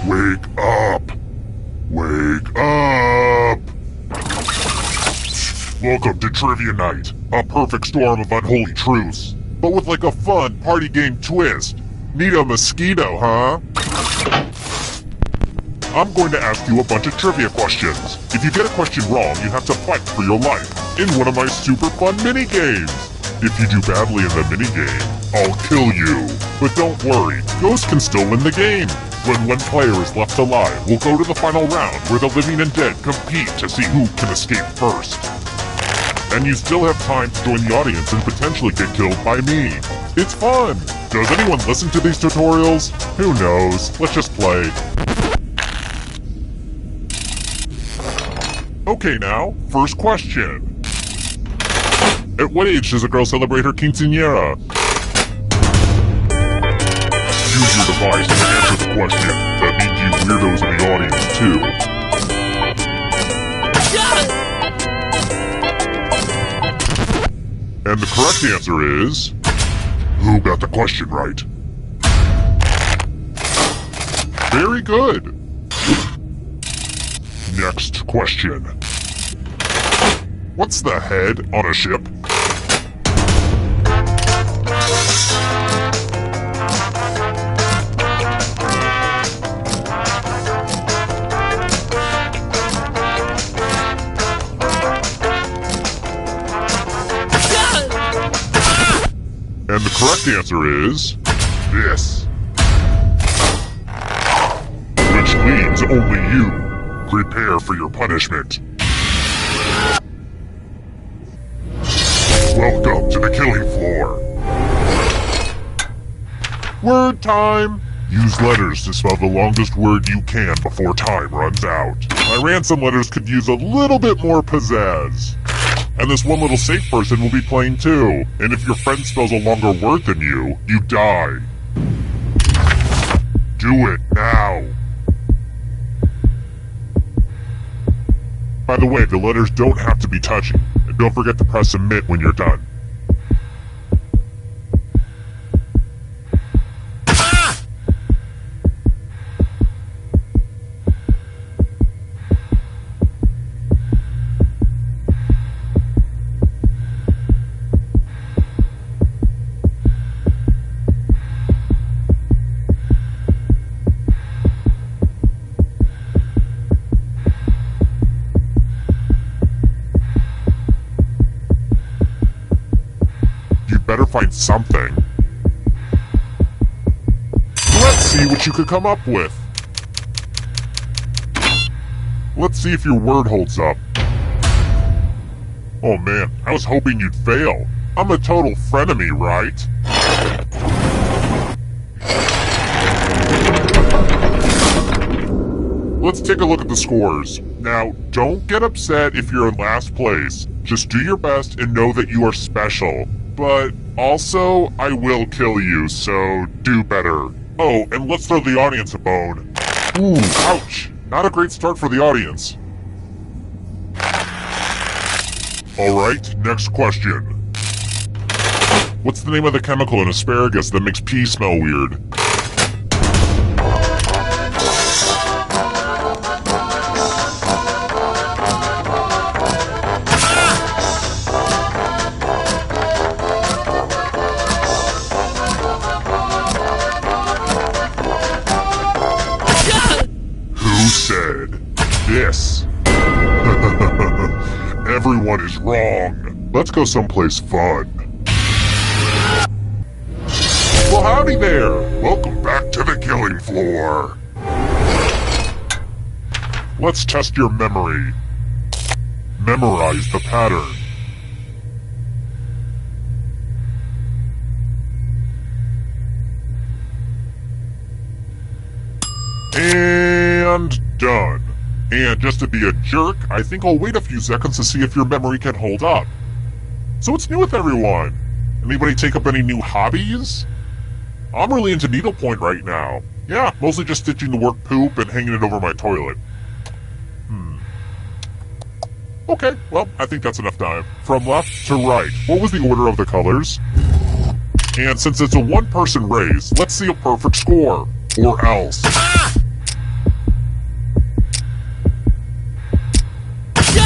Wake up! Wake up! Welcome to Trivia Night, a perfect storm of unholy truths, but with like a fun party game twist. Need a mosquito, huh? I'm going to ask you a bunch of trivia questions. If you get a question wrong, you have to fight for your life in one of my super fun mini-games. If you do badly in the minigame, I'll kill you. But don't worry, Ghost can still win the game. When one player is left alive, we'll go to the final round where the living and dead compete to see who can escape first. And you still have time to join the audience and potentially get killed by me. It's fun! Does anyone listen to these tutorials? Who knows? Let's just play. Okay now, first question. At what age does a girl celebrate her quinceañera? Use your device to answer the question. That means you weirdos in the audience too. And the correct answer is... Who got the question right? Very good! Next question. What's the head on a ship? And the correct answer is... this. Which means only you. Prepare for your punishment. to the killing floor. Word time! Use letters to spell the longest word you can before time runs out. My ransom letters could use a little bit more pizzazz. And this one little safe person will be playing too. And if your friend spells a longer word than you, you die. Do it now. By the way, the letters don't have to be touchy. And don't forget to press submit when you're done. Better find something. Let's see what you could come up with. Let's see if your word holds up. Oh man, I was hoping you'd fail. I'm a total frenemy, right? Let's take a look at the scores. Now, don't get upset if you're in last place. Just do your best and know that you are special. But also, I will kill you, so do better. Oh, and let's throw the audience a bone. Ooh, ouch. Not a great start for the audience. Alright, next question. What's the name of the chemical in asparagus that makes pee smell weird? This. Everyone is wrong. Let's go someplace fun. Well, howdy there. Welcome back to the killing floor. Let's test your memory. Memorize the pattern. And done. And just to be a jerk, I think I'll wait a few seconds to see if your memory can hold up. So what's new with everyone? Anybody take up any new hobbies? I'm really into needlepoint right now. Yeah, mostly just stitching the work poop and hanging it over my toilet. Okay, well, I think that's enough time. From left to right, what was the order of the colors? And since it's a one-person race, let's see a perfect score. Or else.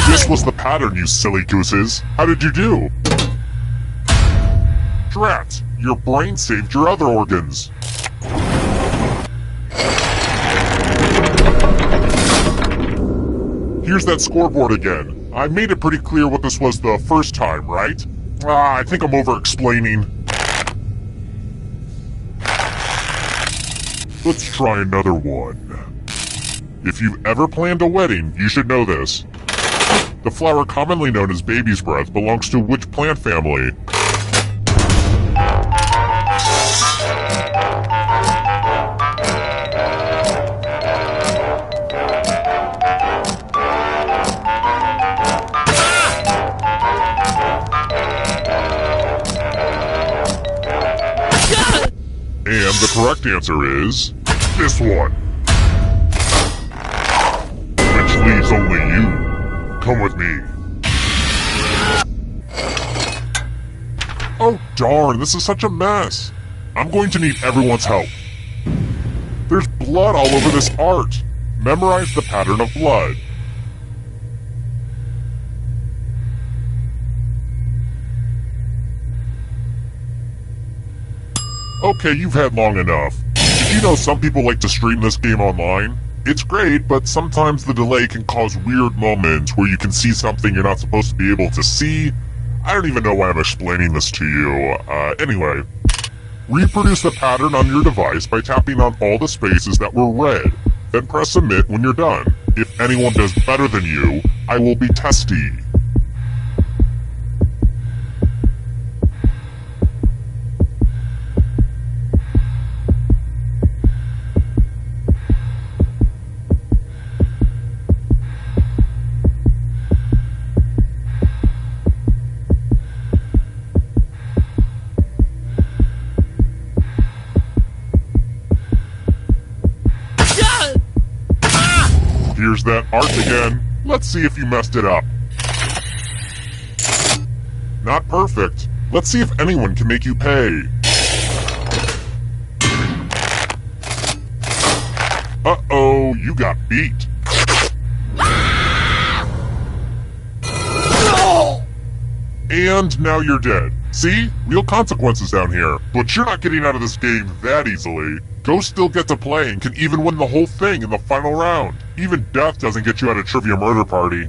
This was the pattern, you silly gooses. How did you do? Drat, your brain saved your other organs. Here's that scoreboard again. I made it pretty clear what this was the first time, right? I think I'm over-explaining. Let's try another one. If you've ever planned a wedding, you should know this. The flower commonly known as baby's breath belongs to which plant family? And the correct answer is this one. Which leaves only you. Come with me. Oh darn, this is such a mess. I'm going to need everyone's help. There's blood all over this art. Memorize the pattern of blood. Okay, you've had long enough. Did you know some people like to stream this game online? It's great, but sometimes the delay can cause weird moments where you can see something you're not supposed to be able to see. I don't even know why I'm explaining this to you. Anyway. Reproduce the pattern on your device by tapping on all the spaces that were red. Then press submit when you're done. If anyone does better than you, I will be testy. There's that art again. Let's see if you messed it up. Not perfect. Let's see if anyone can make you pay. Uh-oh, you got beat. And now you're dead. See? Real consequences down here. But you're not getting out of this game that easily. Ghosts still get to play and can even win the whole thing in the final round. Even death doesn't get you out of Trivia Murder Party.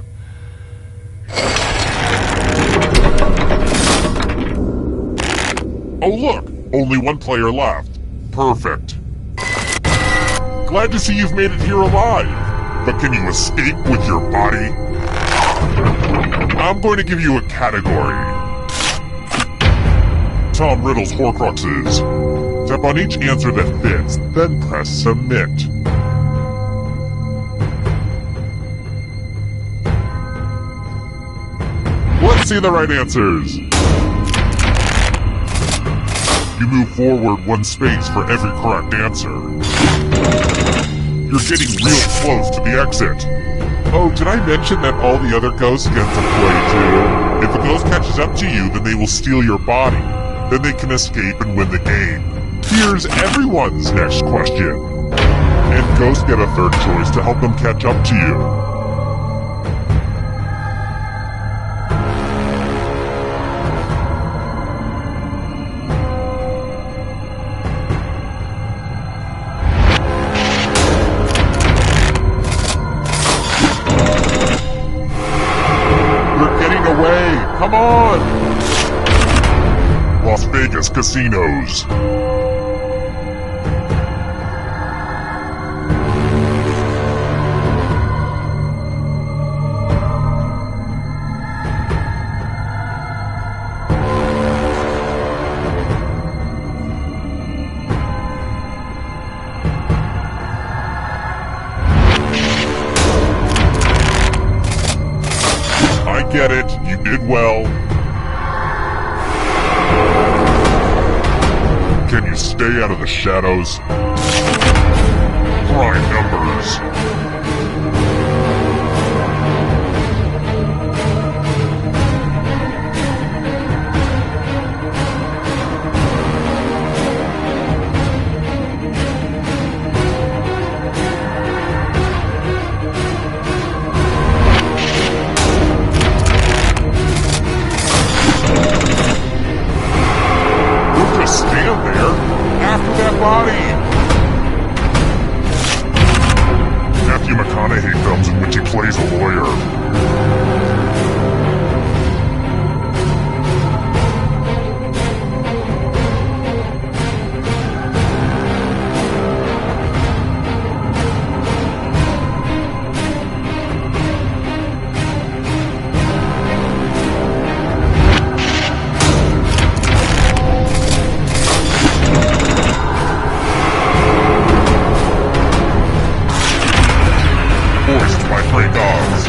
Oh look! Only one player left. Perfect. Glad to see you've made it here alive. But can you escape with your body? I'm going to give you a category. Tom Riddle's Horcruxes. Tap on each answer that fits, then press Submit. Let's see the right answers. You move forward 1 space for every correct answer. You're getting real close to the exit. Oh, did I mention that all the other ghosts get to play too? If a ghost catches up to you, then they will steal your body. Then they can escape and win the game. Here's everyone's next question. And ghosts get a third choice to help them catch up to you. Come on! Las Vegas casinos. I get it, you did well. Can you stay out of the shadows? Prime numbers. Stand there after that body. Matthew McConaughey films in which he plays a lawyer. Voiced by Frank Oz.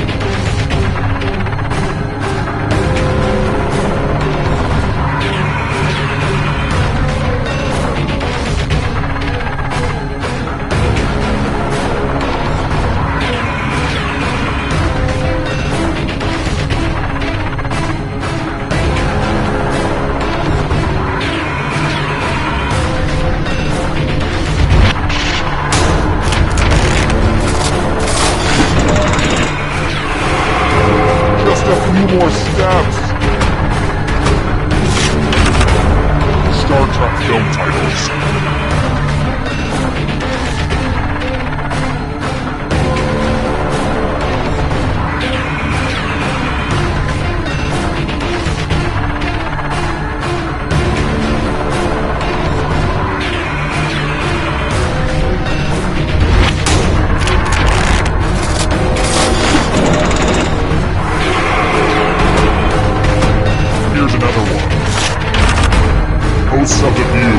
More steps. Star Trek film titles. Here's another one. Hosts of the View.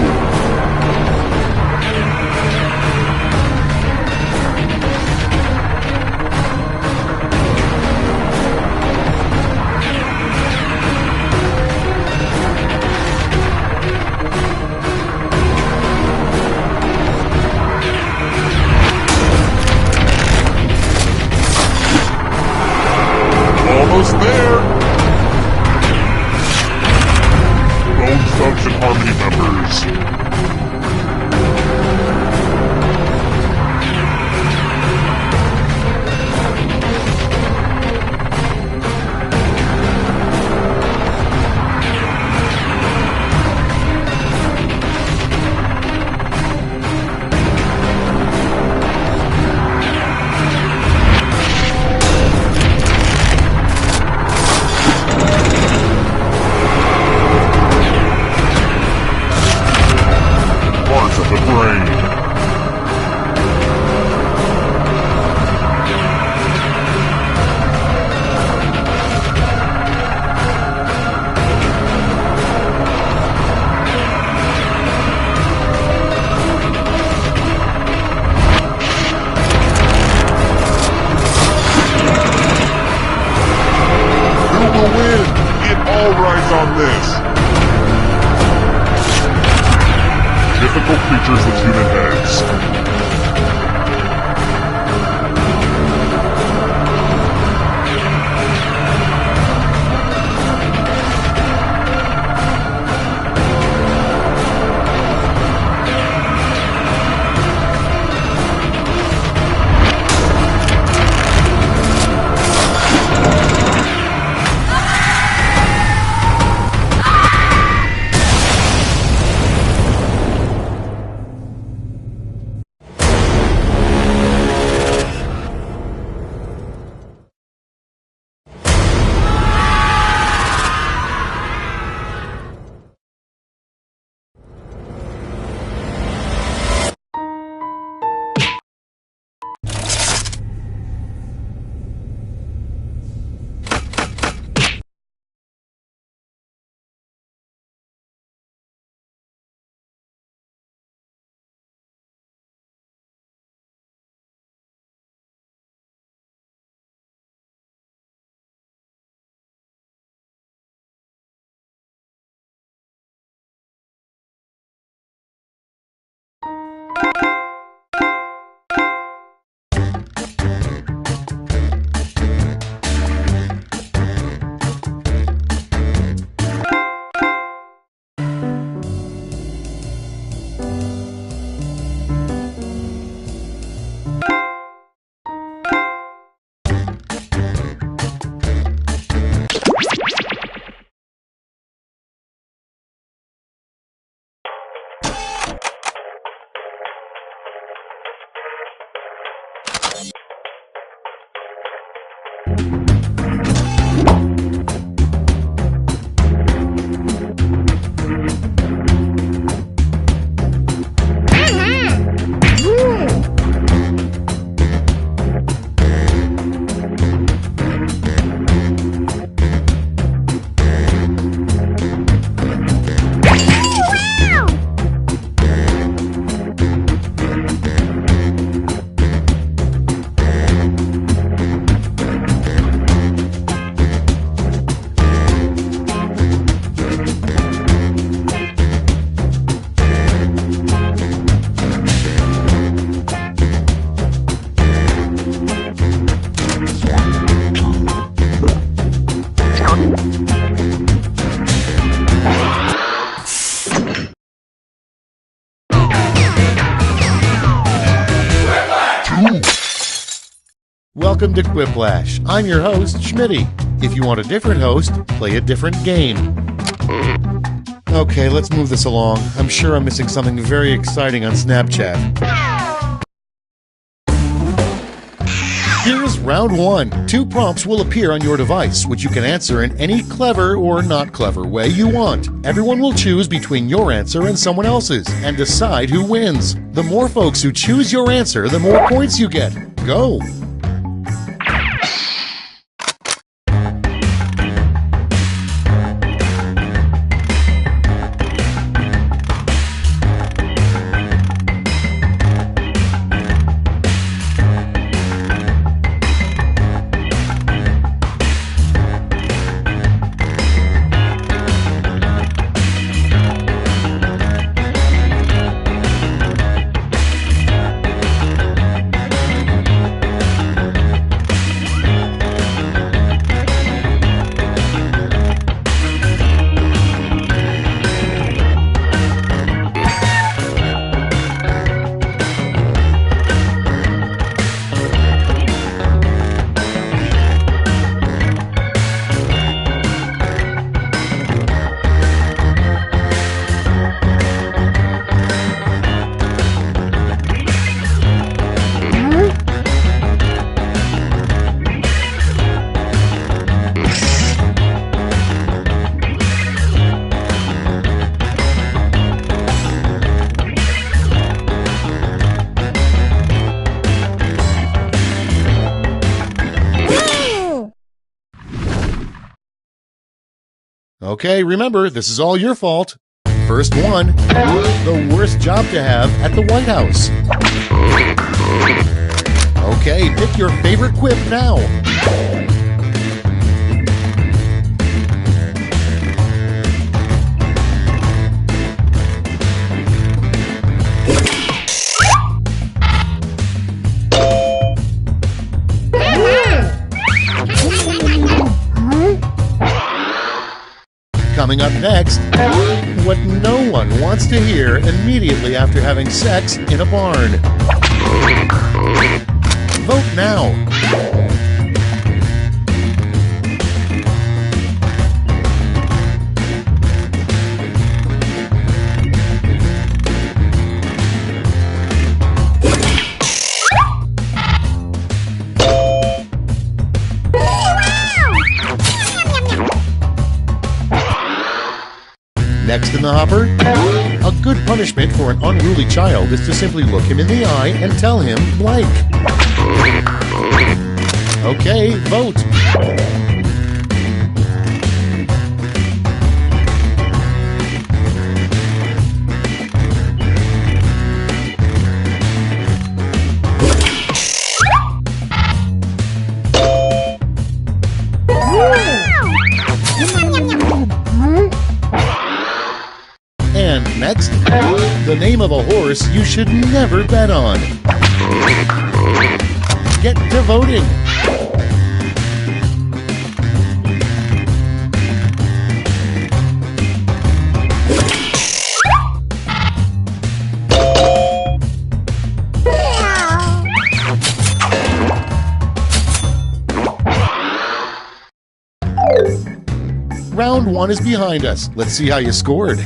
all rides on this. Typical creatures with human heads. Welcome to Quiplash. I'm your host, Schmitty. If you want a different host, play a different game. Okay, let's move this along. I'm sure I'm missing something very exciting on Snapchat. Here's round one. 2 prompts will appear on your device, which you can answer in any clever or not clever way you want. Everyone will choose between your answer and someone else's, and decide who wins. The more folks who choose your answer, the more points you get. Go! Okay, remember, this is all your fault. First one, the worst job to have at the White House. Okay, pick your favorite quip now. Coming up next, what no one wants to hear immediately after having sex in a barn. Vote now. Next in the hopper, a good punishment for an unruly child is to simply look him in the eye and tell him blank. Okay, vote. And next, the name of a horse you should never bet on. Get to voting. Round 1 is behind us. Let's see how you scored.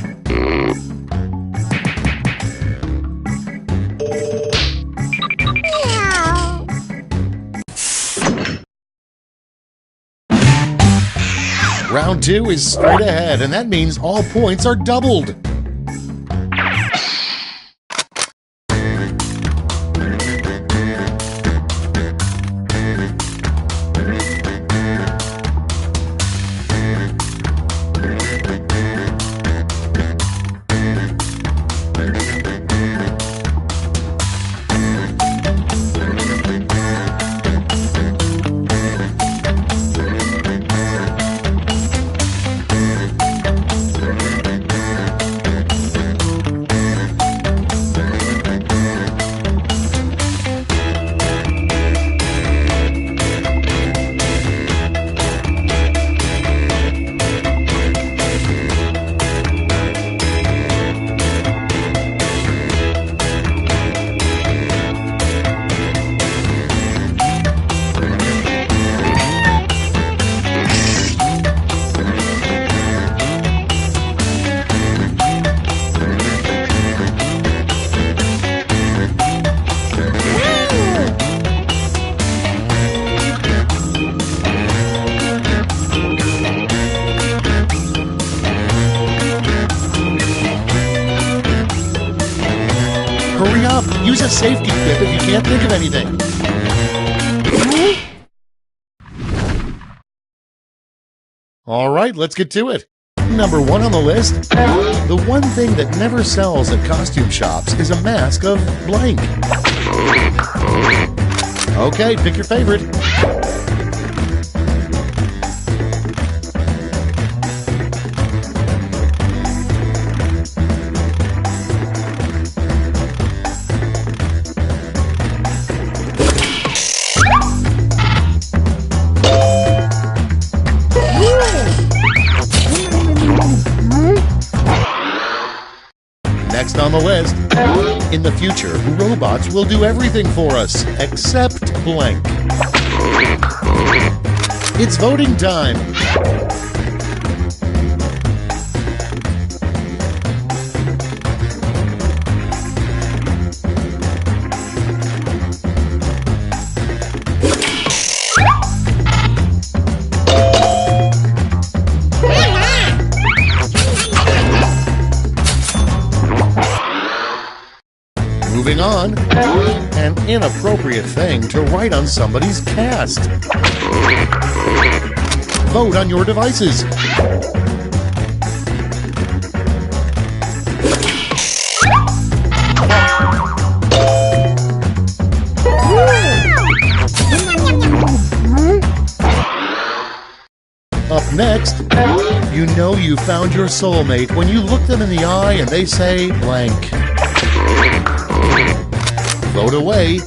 Round 2 is straight ahead, and that means all points are doubled. Hurry up! Use a safety quip if you can't think of anything. All right, let's get to it. Number 1 on the list. The one thing that never sells at costume shops is a mask of blank. Okay, pick your favorite. Next on the list, in the future, robots will do everything for us, except blank. It's voting time. Moving on, an inappropriate thing to write on somebody's cast. Vote on your devices. Up next, you know you found your soulmate when you look them in the eye and they say blank. Vote away.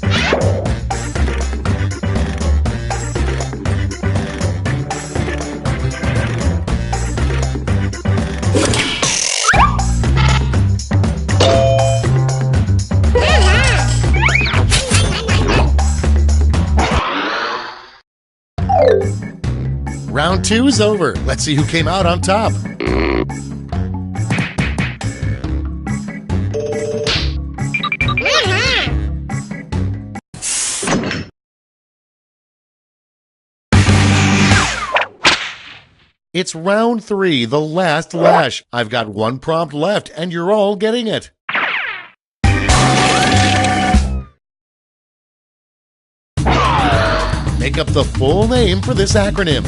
Round 2 is over. Let's see who came out on top. It's round 3, the last lash. I've got one prompt left, and you're all getting it. Make up the full name for this acronym.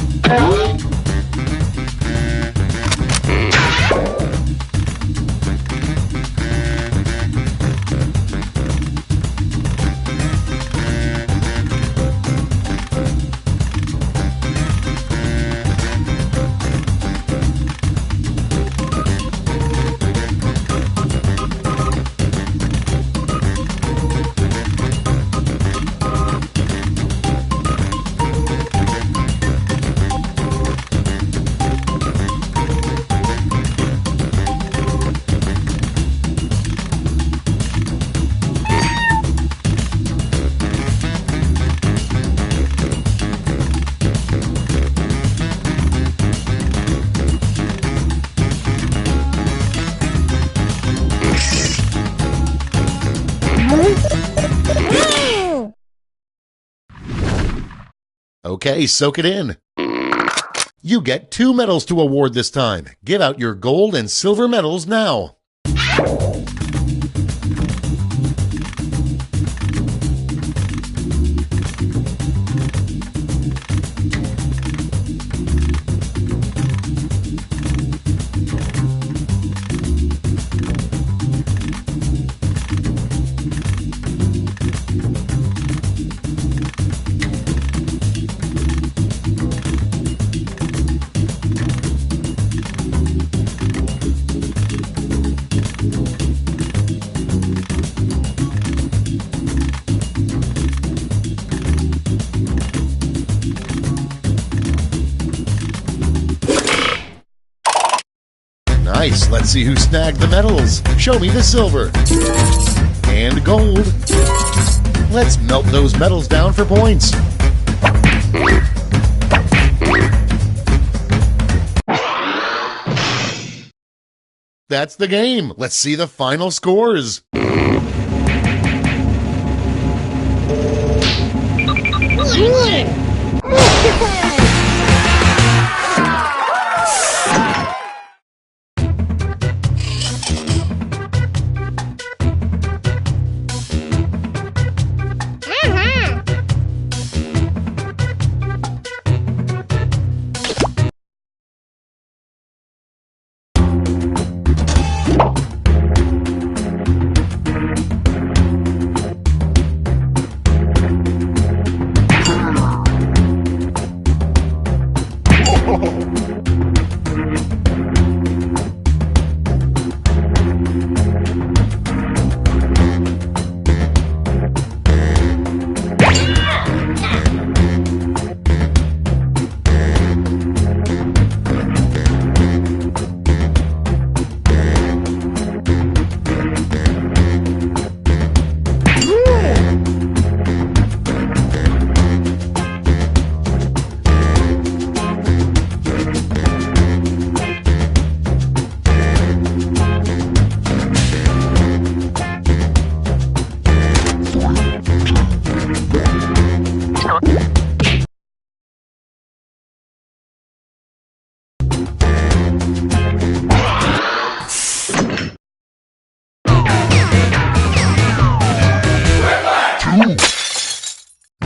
Okay, soak it in. You get 2 medals to award this time. Give out your gold and silver medals now. Nice. Let's see who snagged the medals. Show me the silver. And gold. Let's melt those medals down for points. That's the game. Let's see the final scores.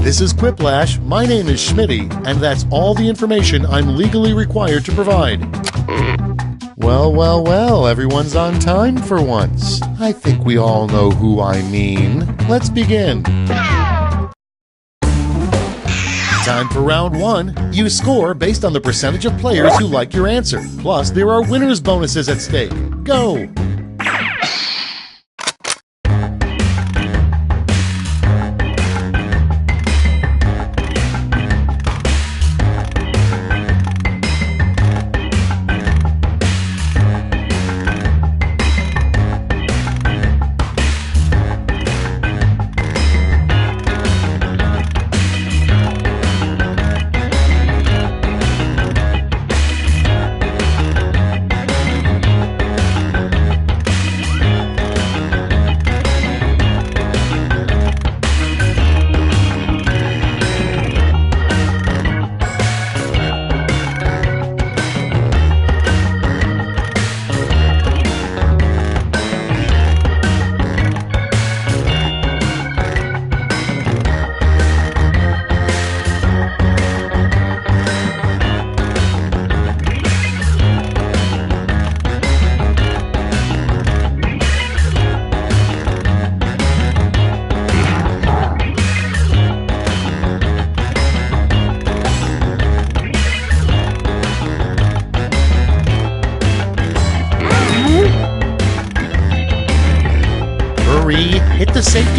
This is Quiplash, my name is Schmitty, and that's all the information I'm legally required to provide. Well, everyone's on time for once. I think we all know who I mean. Let's begin. Time for round 1. You score based on the percentage of players who like your answer. Plus, there are winner's bonuses at stake. Go!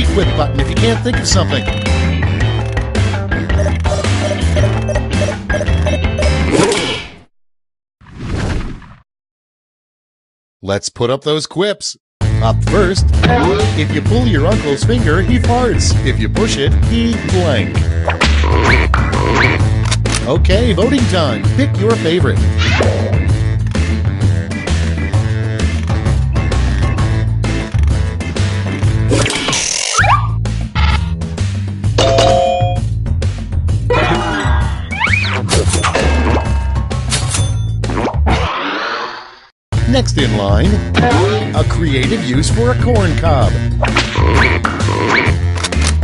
safety quip button if you can't think of something. Let's put up those quips. Up first, if you pull your uncle's finger, he farts. If you push it, he blank. Okay, voting time. Pick your favorite. Next in line, a creative use for a corn cob.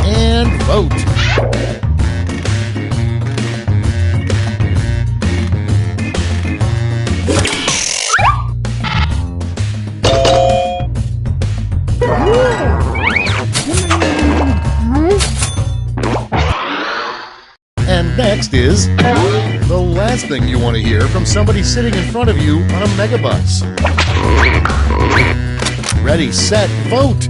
And vote. And next is the last thing you want to hear from somebody sitting in front of you on a megabus. Ready, set, vote!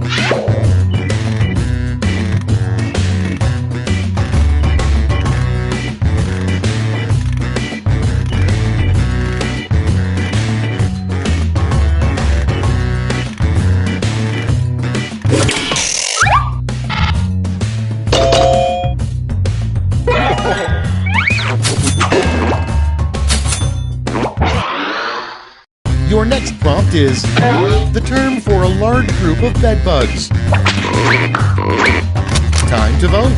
Your next prompt is the term for a large group of bedbugs. Time to vote.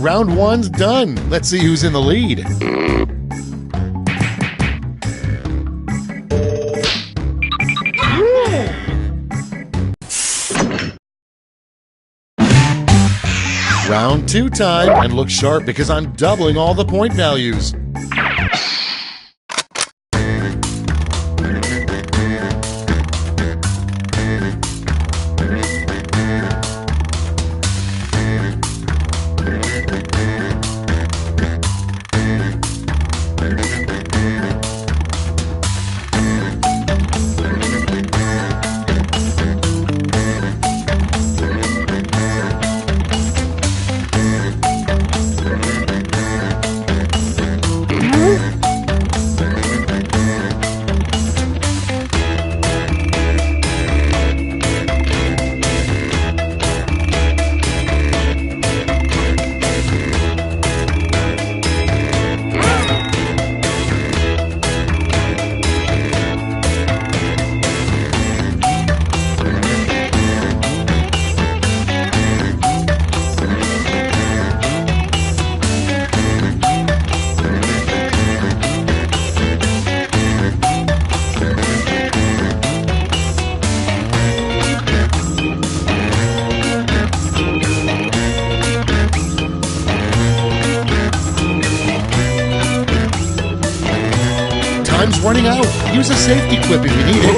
Round one's done. Let's see who's in the lead. Round two time, and look sharp because I'm doubling all the point values. Time's running out. Use a safety quip if you need it.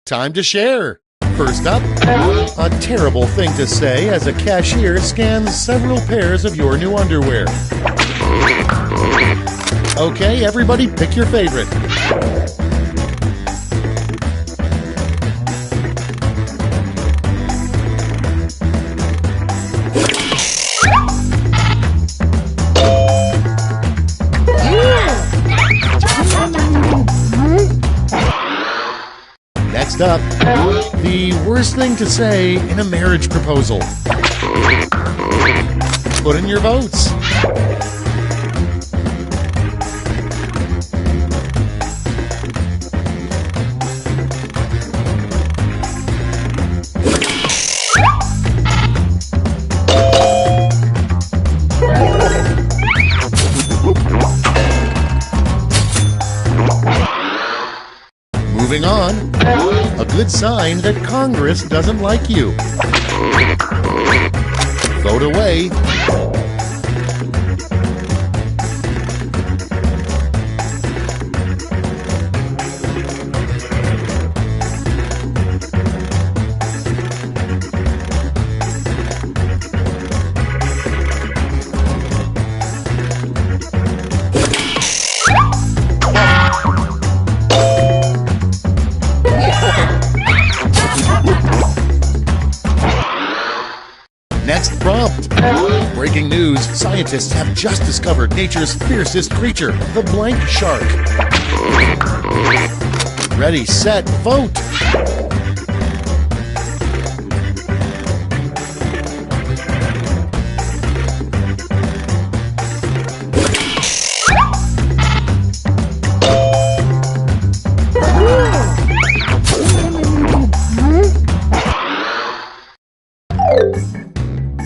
Time to share. First up, a terrible thing to say as a cashier scans several pairs of your new underwear. Okay, everybody pick your favorite. Next up, the worst thing to say in a marriage proposal. Put in your votes. Moving on, a good sign that Congress doesn't like you. Vote away. stumped. Breaking news, scientists have just discovered nature's fiercest creature, the blank shark. Ready, set, vote!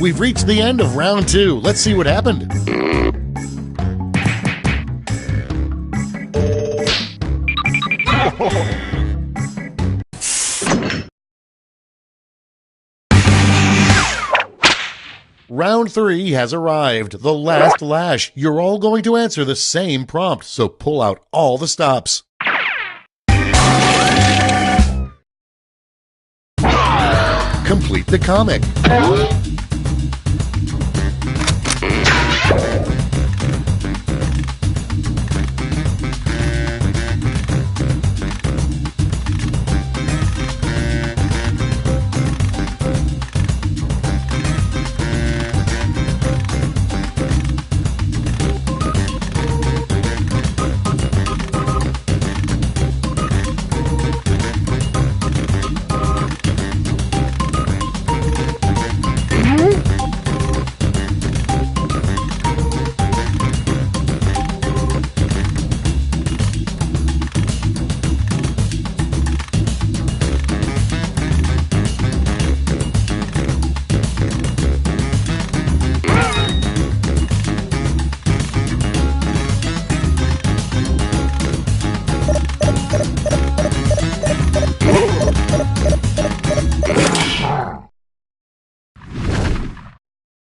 We've reached the end of round 2. Let's see what happened. Round 3 has arrived. The last lash. You're all going to answer the same prompt, so pull out all the stops. Complete the comic.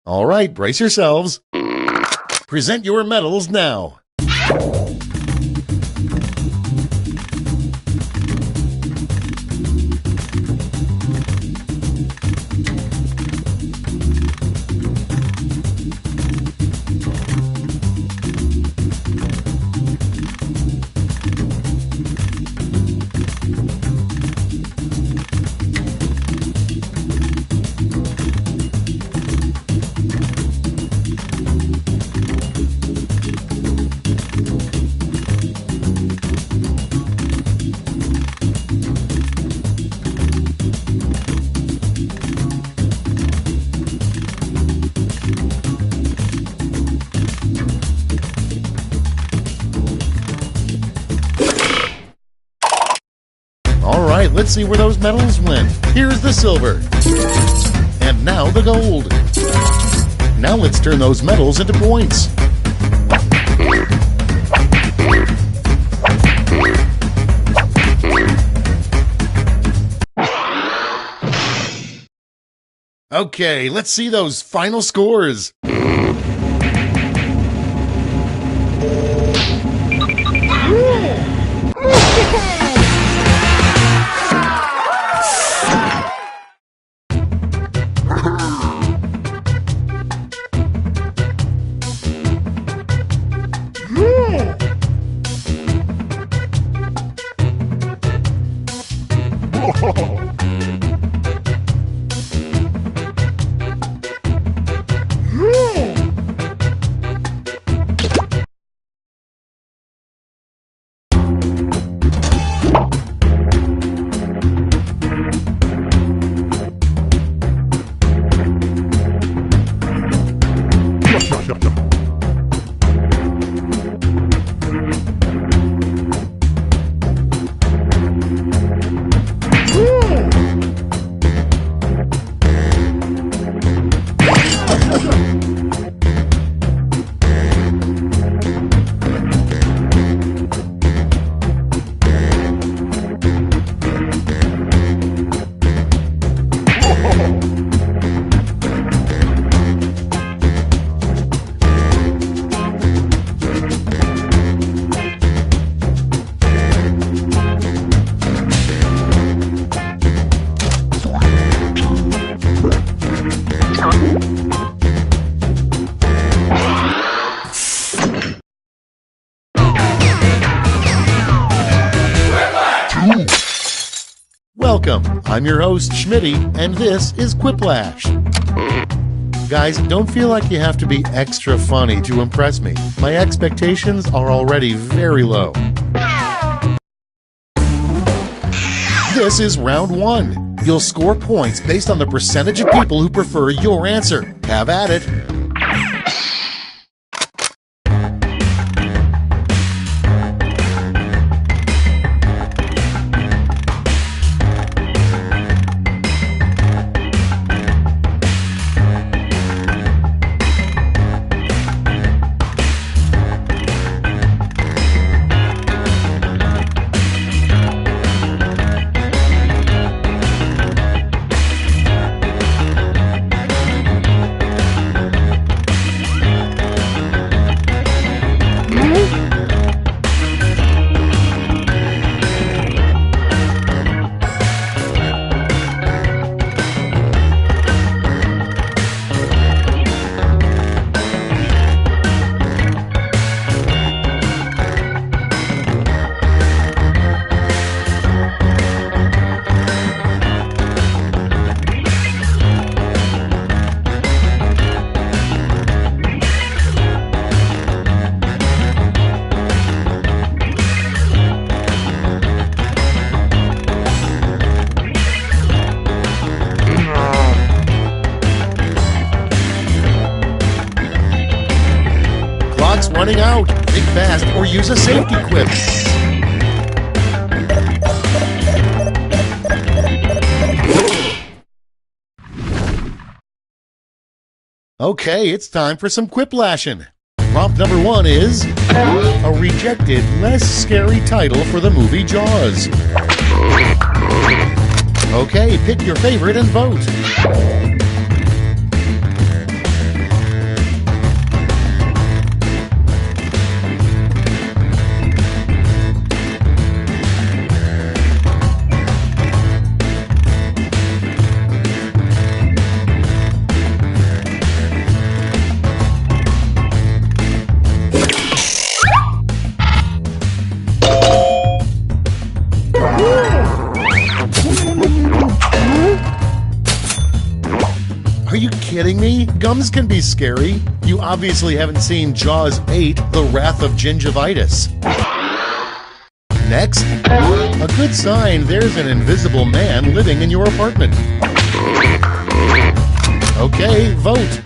All right, brace yourselves. Present your medals now. All right, let's see where those medals went. Here's the silver. And now the gold. Now let's turn those medals into points. Okay, let's see those final scores. Welcome, I'm your host, Schmitty, and this is Quiplash. Guys, don't feel like you have to be extra funny to impress me. My expectations are already very low. This is round 1. You'll score points based on the percentage of people who prefer your answer. Have at it. Running out. Think fast or use a safety quip. Okay, it's time for some quiplashing. Prompt number 1 is a rejected, less scary title for the movie Jaws. Okay, pick your favorite and vote. Are you kidding me? Gums can be scary. You obviously haven't seen Jaws 8, The Wrath of Gingivitis. Next, a good sign there's an invisible man living in your apartment. Okay, vote.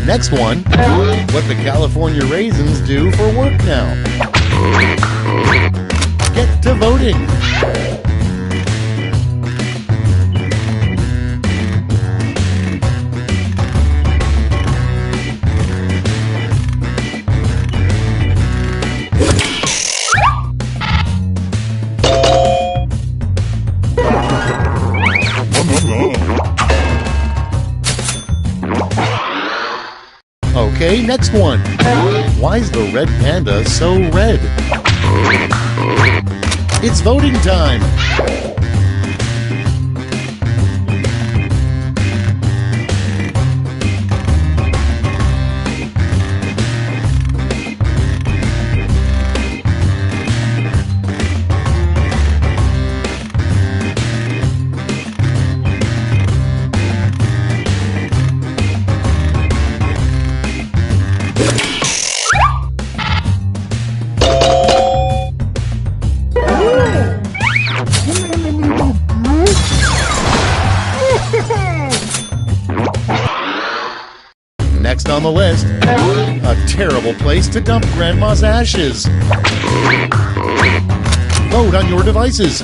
Next one, what the California Raisins do for work now. Get to voting. Okay, next one. Why's the red panda so red? It's voting time. Next on the list, a terrible place to dump Grandma's ashes. Vote on your devices.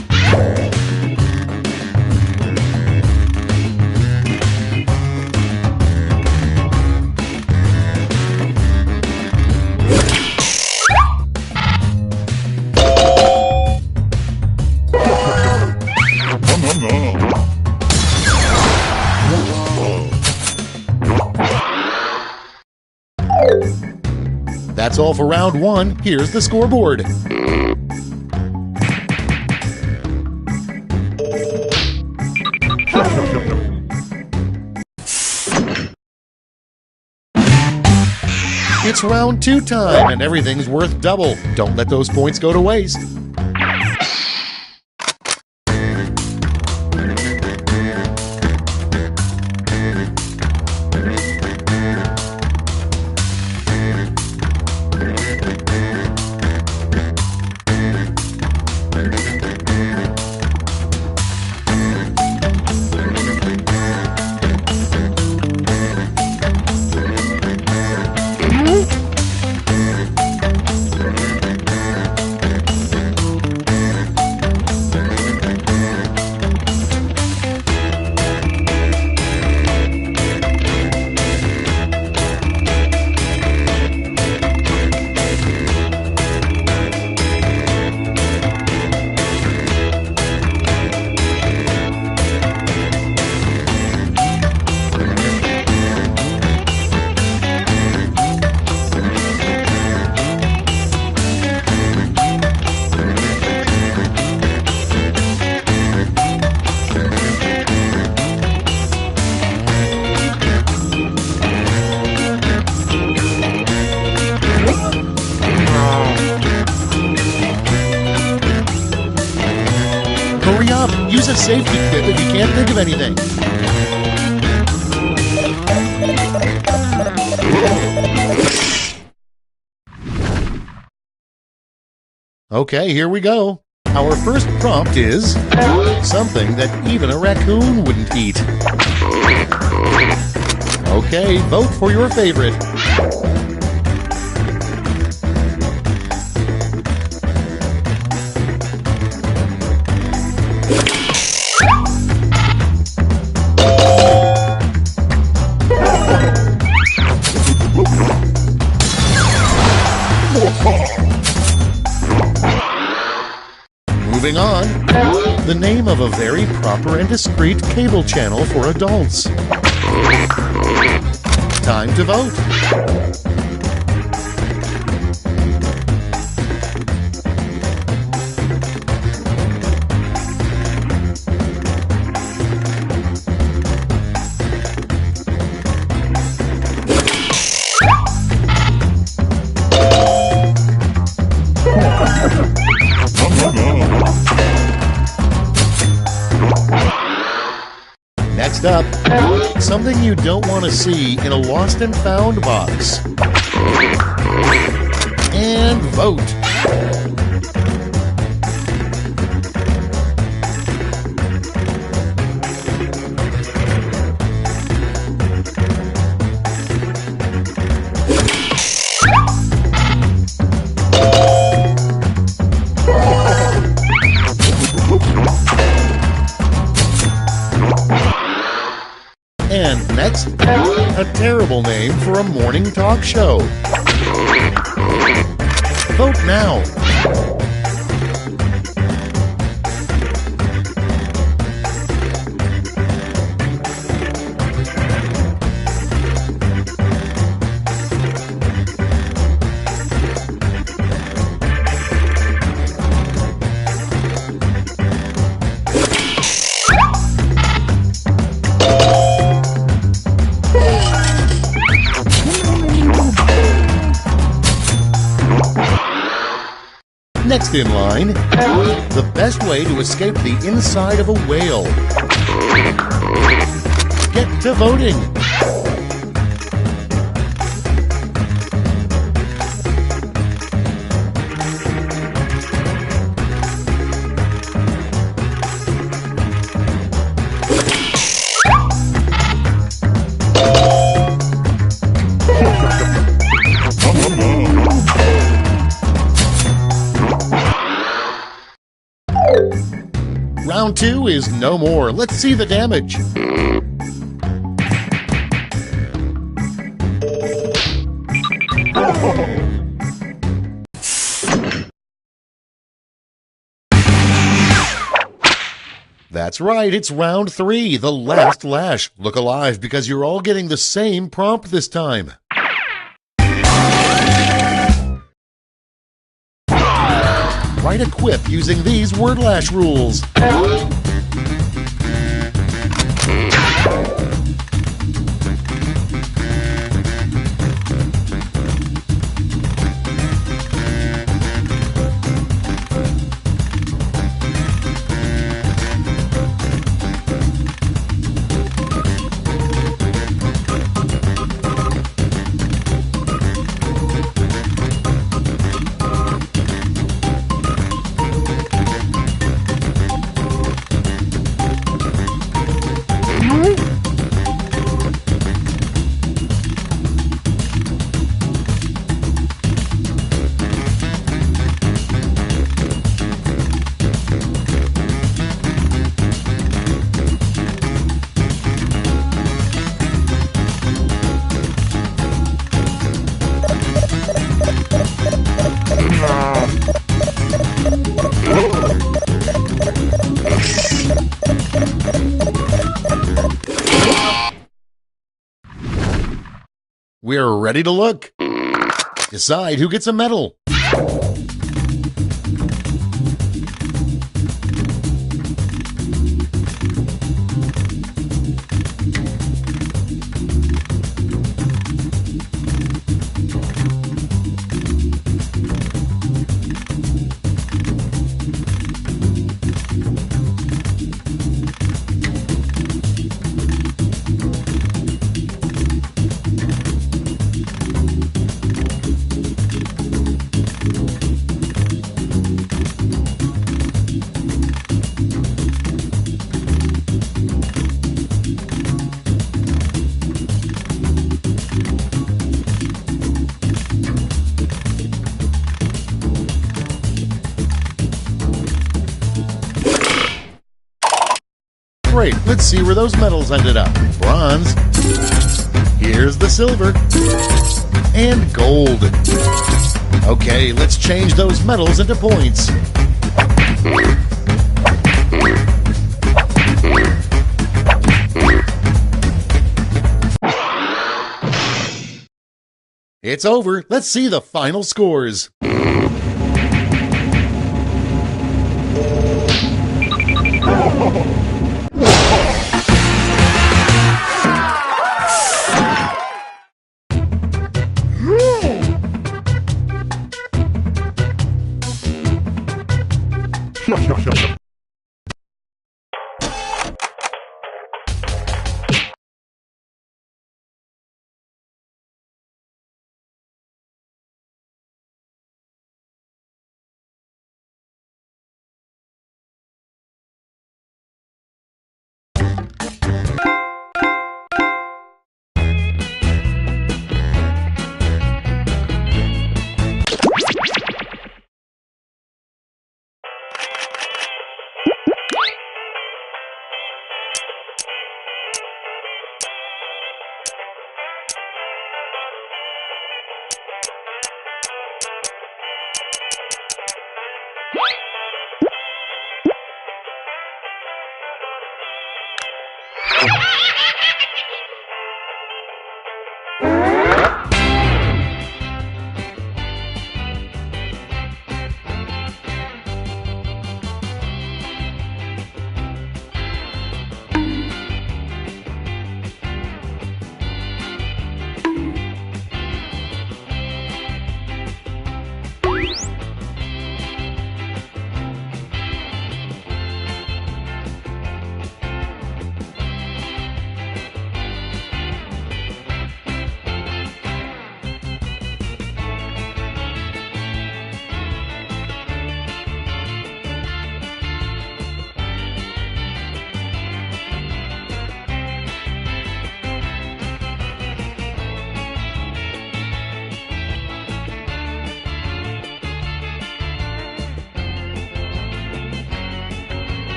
That's all for round one. Here's the scoreboard. It's round 2 time, and everything's worth double. Don't let those points go to waste. Hurry up! Use a safety quip if you can't think of anything. Okay, here we go. Our first prompt is something that even a raccoon wouldn't eat. Okay, vote for your favorite. Moving on, the name of a very proper and discreet cable channel for adults. Time to vote. Next up, something you don't want to see in a lost and found box. And vote. And next, a terrible name for a morning talk show. Vote now. Next in line, the best way to escape the inside of a whale. Get to voting. Round 2 is no more. Let's see the damage. That's right, it's round 3, the last lash. Look alive because you're all getting the same prompt this time. Write a quip using these word lash rules. We're ready to look. Decide who gets a medal. Great, let's see where those medals ended up. Bronze. Here's the silver. And gold. Okay, let's change those medals into points. It's over. Let's see the final scores.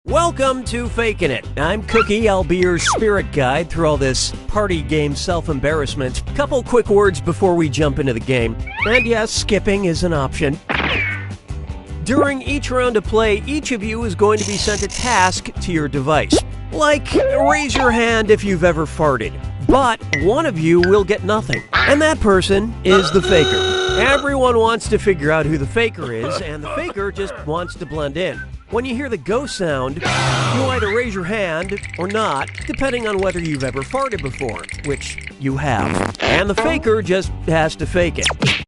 Welcome to Fakin' It. I'm Cookie. I'll be your spirit guide through all this party game self-embarrassment. Couple quick words before we jump into the game. And yes, skipping is an option. During each round of play, each of you is going to be sent a task to your device. Like, raise your hand if you've ever farted. But one of you will get nothing. And that person is the faker. Everyone wants to figure out who the faker is, and the faker just wants to blend in. When you hear the go sound, you either raise your hand or not, depending on whether you've ever farted before, which you have. And the faker just has to fake it.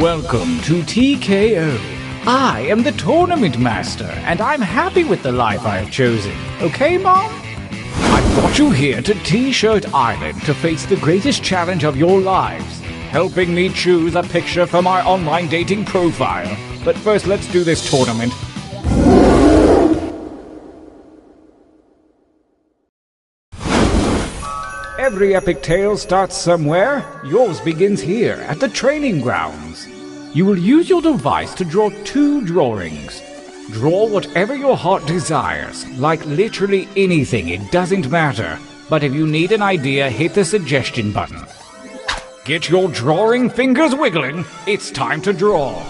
Welcome to TKO. I am the Tournament Master, and I'm happy with the life I have chosen. Okay, Mom? I've brought you here to T-Shirt Island to face the greatest challenge of your lives, helping me choose a picture from our online dating profile. But first, let's do this tournament. Every epic tale starts somewhere. Yours begins here, at the training grounds. You will use your device to draw 2 drawings. Draw whatever your heart desires, like literally anything, it doesn't matter. But if you need an idea, hit the suggestion button. Get your drawing fingers wiggling, it's time to draw.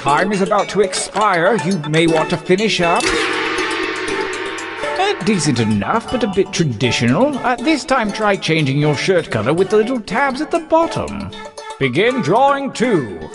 Time is about to expire. You may want to finish up. Decent enough, but a bit traditional. This time try changing your shirt color with the little tabs at the bottom. Begin drawing 2.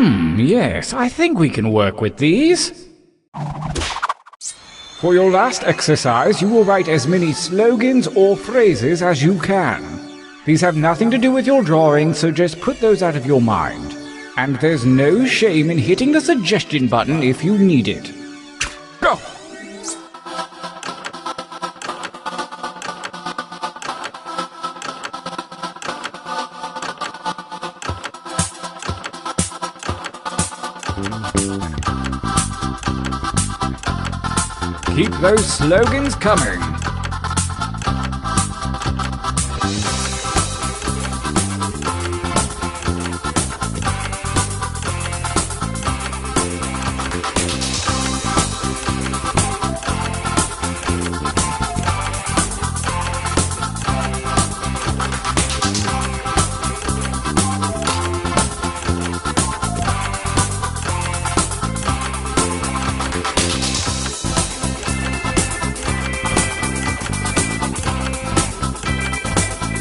Yes, I think we can work with these. For your last exercise, you will write as many slogans or phrases as you can. These have nothing to do with your drawing, so just put those out of your mind. And there's no shame in hitting the suggestion button if you need it. Go! Keep those slogans coming.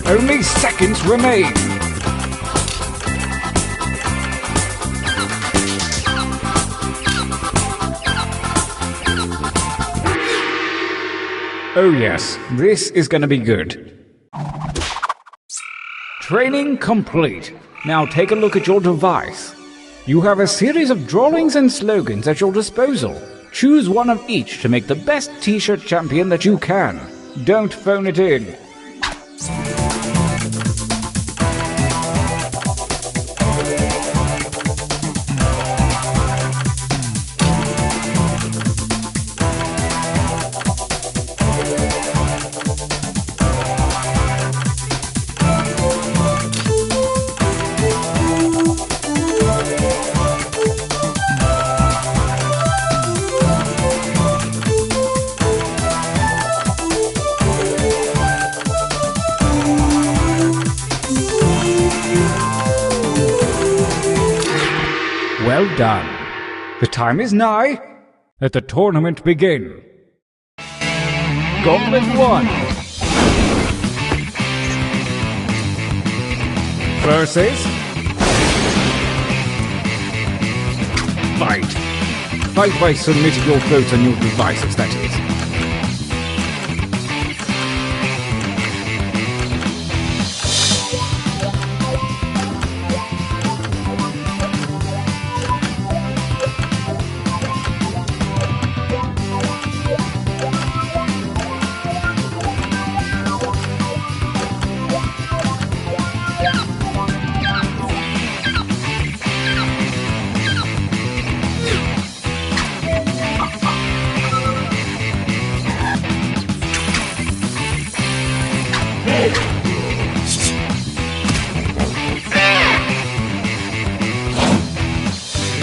Only seconds remain. Oh yes, this is going to be good. Training complete. Now take a look at your device. You have a series of drawings and slogans at your disposal. Choose one of each to make the best t-shirt champion that you can. Don't phone it in. Well done. The time is nigh. Let the tournament begin. Gauntlet 1. Versus... Fight. Fight by submitting your votes on your devices, that is.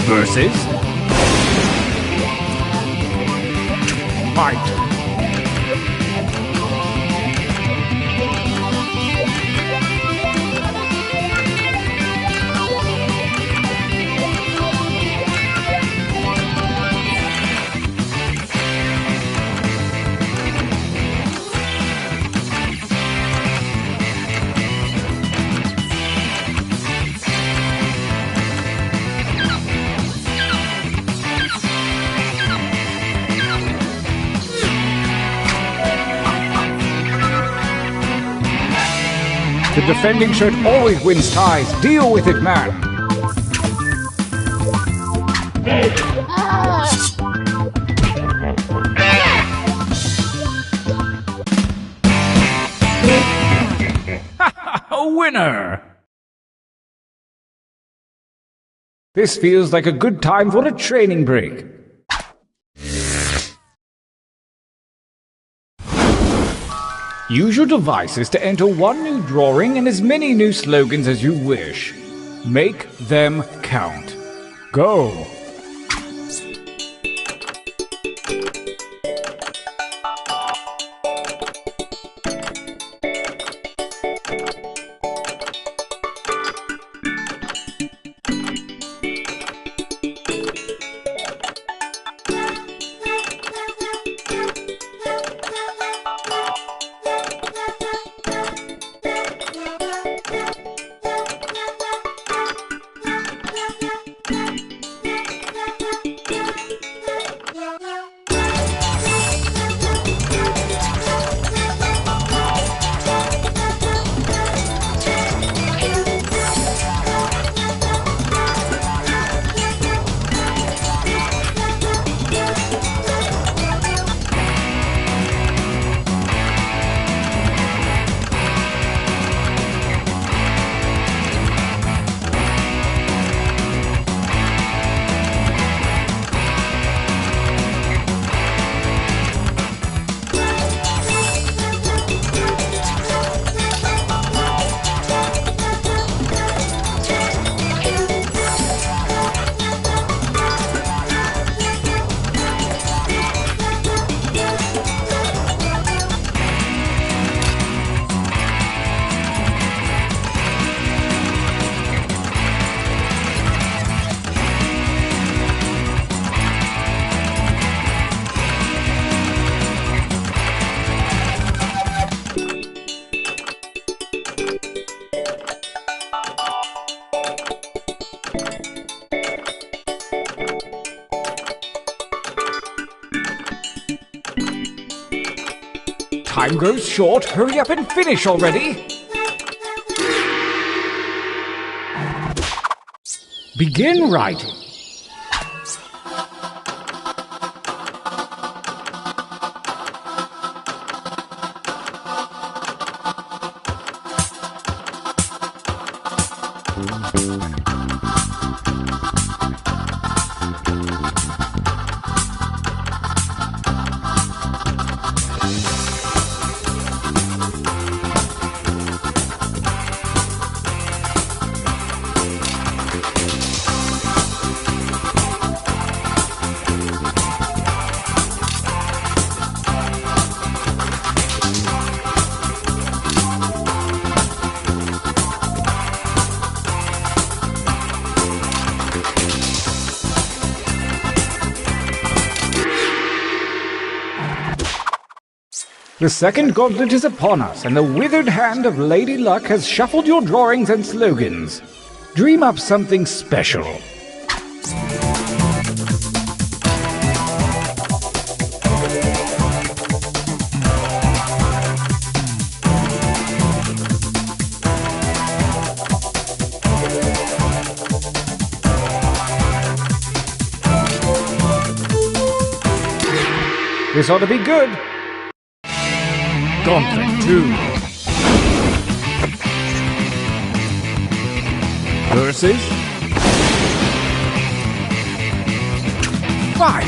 Versus... Fight. The defending shirt always wins ties. Deal with it, man. A winner! This feels like a good time for a training break. Use your devices to enter one new drawing and as many new slogans as you wish. Make them count. Go! time grows short, hurry up and finish already! Begin writing. The second gauntlet is upon us, and the withered hand of Lady Luck has shuffled your drawings and slogans. Dream up something special. This ought to be good. Gauntlet 2 versus 5.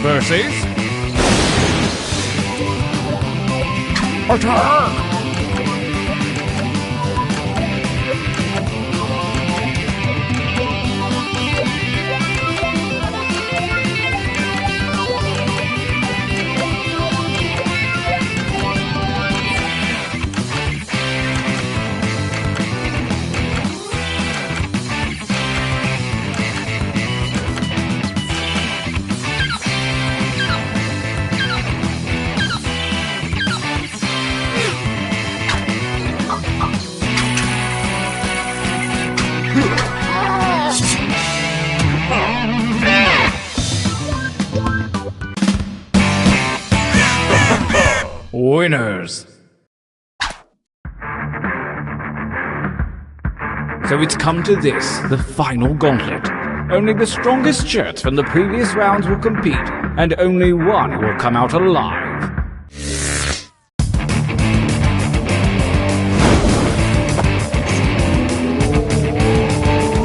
Versus attack! Winners! So it's come to this, the final gauntlet. Only the strongest shirts from the previous rounds will compete, and only one will come out alive.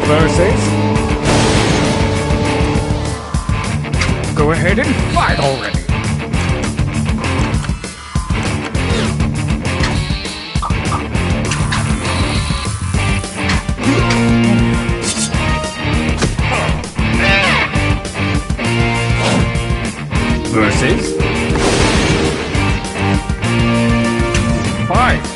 Versus... Go ahead and fight already! Versus 5.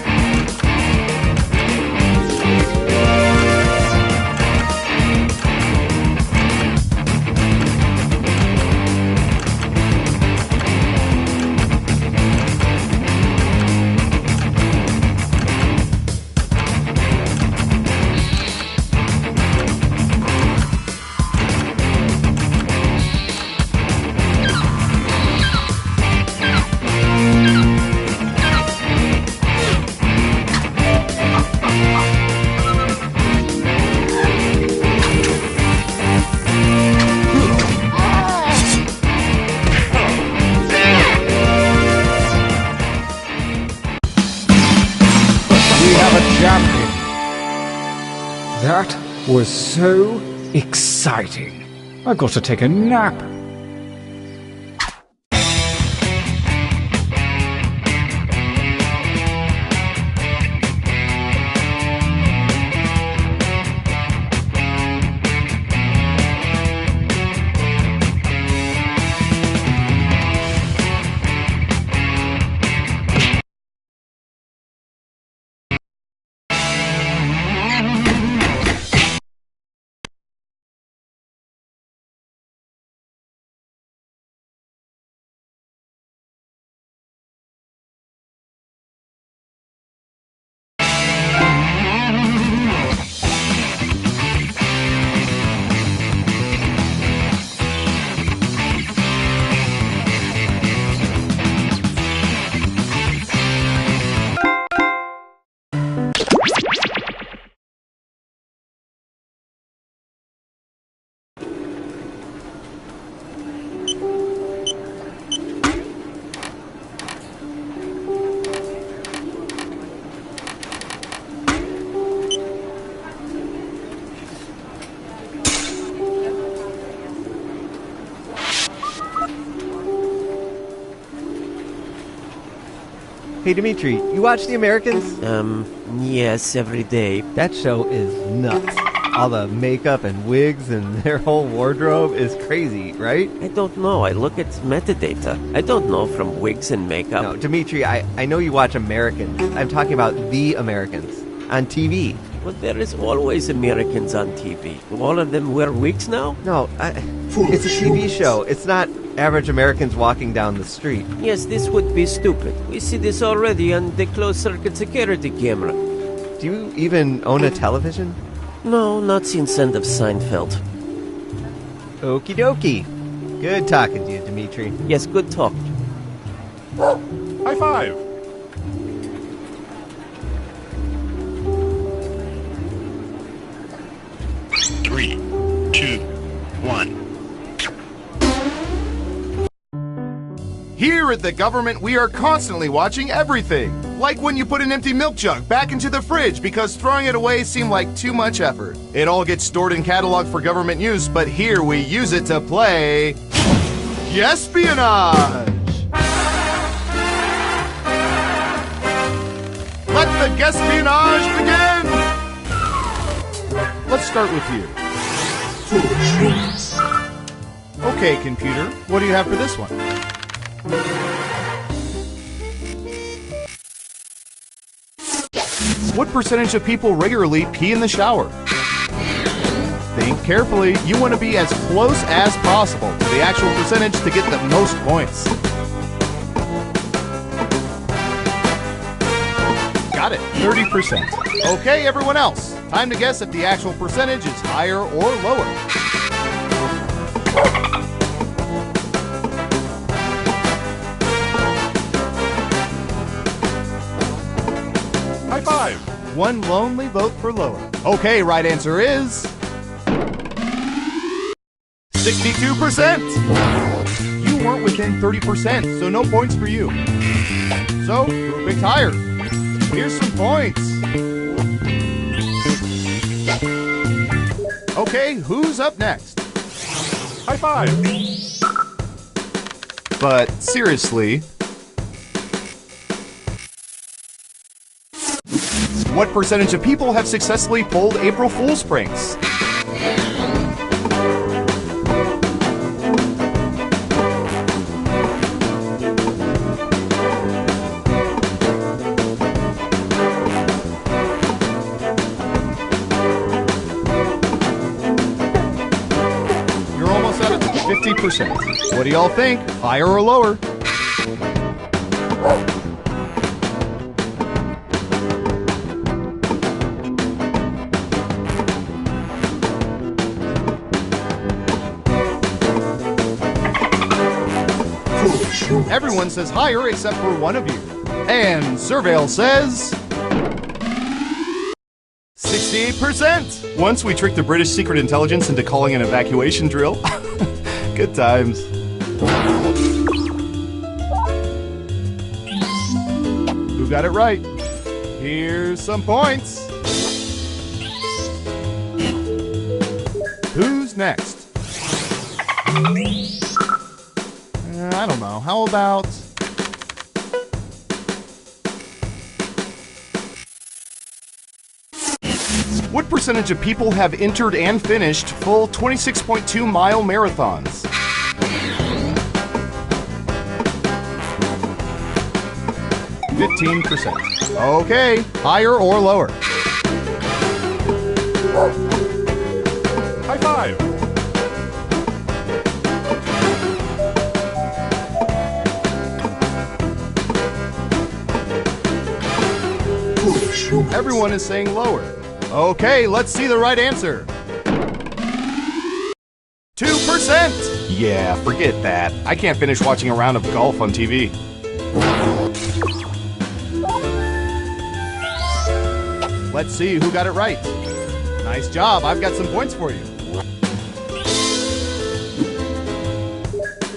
Champion. That was so exciting. I've got to take a nap. Hey, Dimitri, you watch The Americans? Yes, every day. That show is nuts. All the makeup and wigs and their whole wardrobe is crazy, right? I don't know. I look at metadata. I don't know from wigs and makeup. No, Dimitri, I know you watch Americans. I'm talking about The Americans on TV. Well, there is always Americans on TV. All of them wear wigs now? No, it's a TV show. It's not average Americans walking down the street. Yes, this would be stupid. We see this already on the closed-circuit security camera. Do you even own a television? No, not since end of Seinfeld. Okie dokie. Good talking to you, Dimitri. Yes, good talk. High five! Three, two, one. Here at the government, we are constantly watching everything. Like when you put an empty milk jug back into the fridge because throwing it away seemed like too much effort. It all gets stored and cataloged for government use, but here we use it to play Espionage! Let the Espionage begin! Let's start with you. Okay, computer, what do you have for this one? What percentage of people regularly pee in the shower? Think carefully. You want to be as close as possible to the actual percentage to get the most points. Got it, 30%. Okay, everyone else. Time to guess if the actual percentage is higher or lower. High five! One lonely vote for lower. Okay, right answer is 62%. You weren't within 30%, so no points for you. So, who picked higher? Here's some points. Okay, who's up next? High five! But seriously, what percentage of people have successfully pulled April Fool's pranks? You're almost at 50%. What do y'all think? Higher or lower? Everyone says higher except for one of you. And Surveil says 68%. Once we tricked the British secret intelligence into calling an evacuation drill. Good times. Who got it right? Here's some points. Who's next? I don't know. How about... What percentage of people have entered and finished full 26.2-mile marathons? %. Okay, higher or lower? High five! Everyone is saying lower. Okay, let's see the right answer. 2%! Yeah, forget that. I can't finish watching a round of golf on TV. Let's see who got it right. Nice job, I've got some points for you.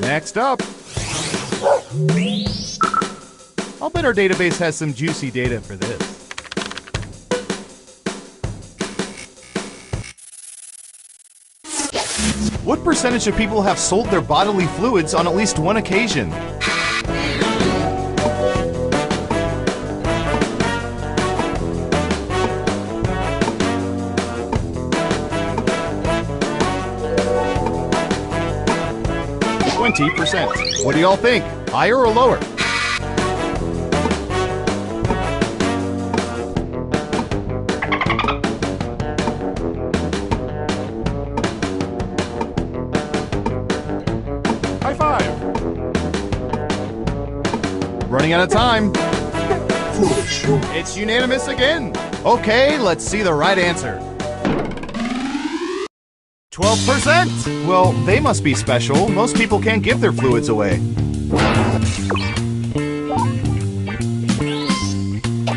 Next up. I'll bet our database has some juicy data for this. What percentage of people have sold their bodily fluids on at least one occasion? 20%. What do y'all think? Higher or lower? High five. Running out of time. It's unanimous again. Okay, let's see the right answer. 12%! Well, they must be special. Most people can't give their fluids away.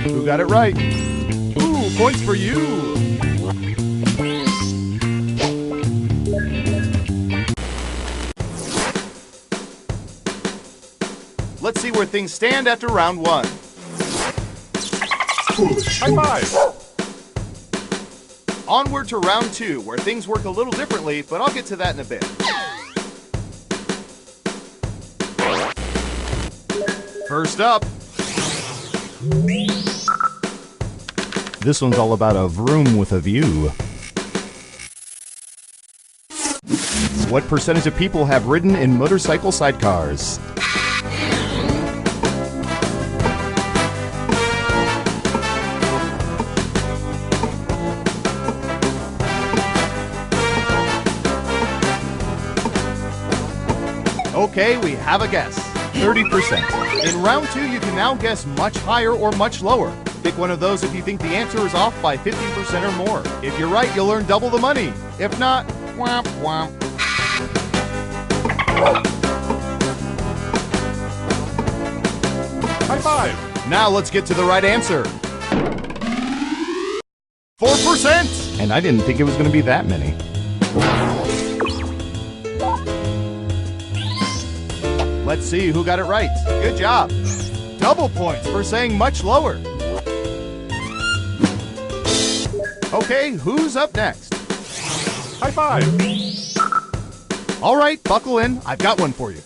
Who got it right? Ooh, points for you! Let's see where things stand after round one. High five! Onward to round two, where things work a little differently, but I'll get to that in a bit. First up. This one's all about a vroom with a view. What percentage of people have ridden in motorcycle sidecars? Okay, we have a guess. 30%. In round two, you can now guess much higher or much lower. Pick one of those if you think the answer is off by 15% or more. If you're right, you'll earn double the money. If not, womp womp. High five. Now let's get to the right answer. 4%! And I didn't think it was going to be that many. Let's see who got it right. Good job. Double points for saying much lower. Okay, who's up next? High five. All right, buckle in. I've got one for you.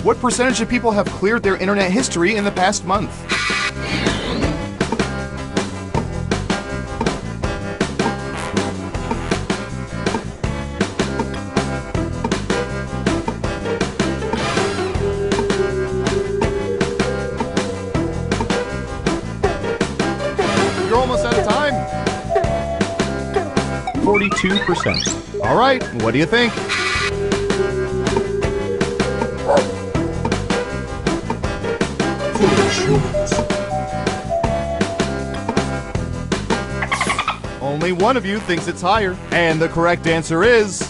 What percentage of people have cleared their internet history in the past month? You're almost out of time. 42%. All right, what do you think? Only one of you thinks it's higher, and the correct answer is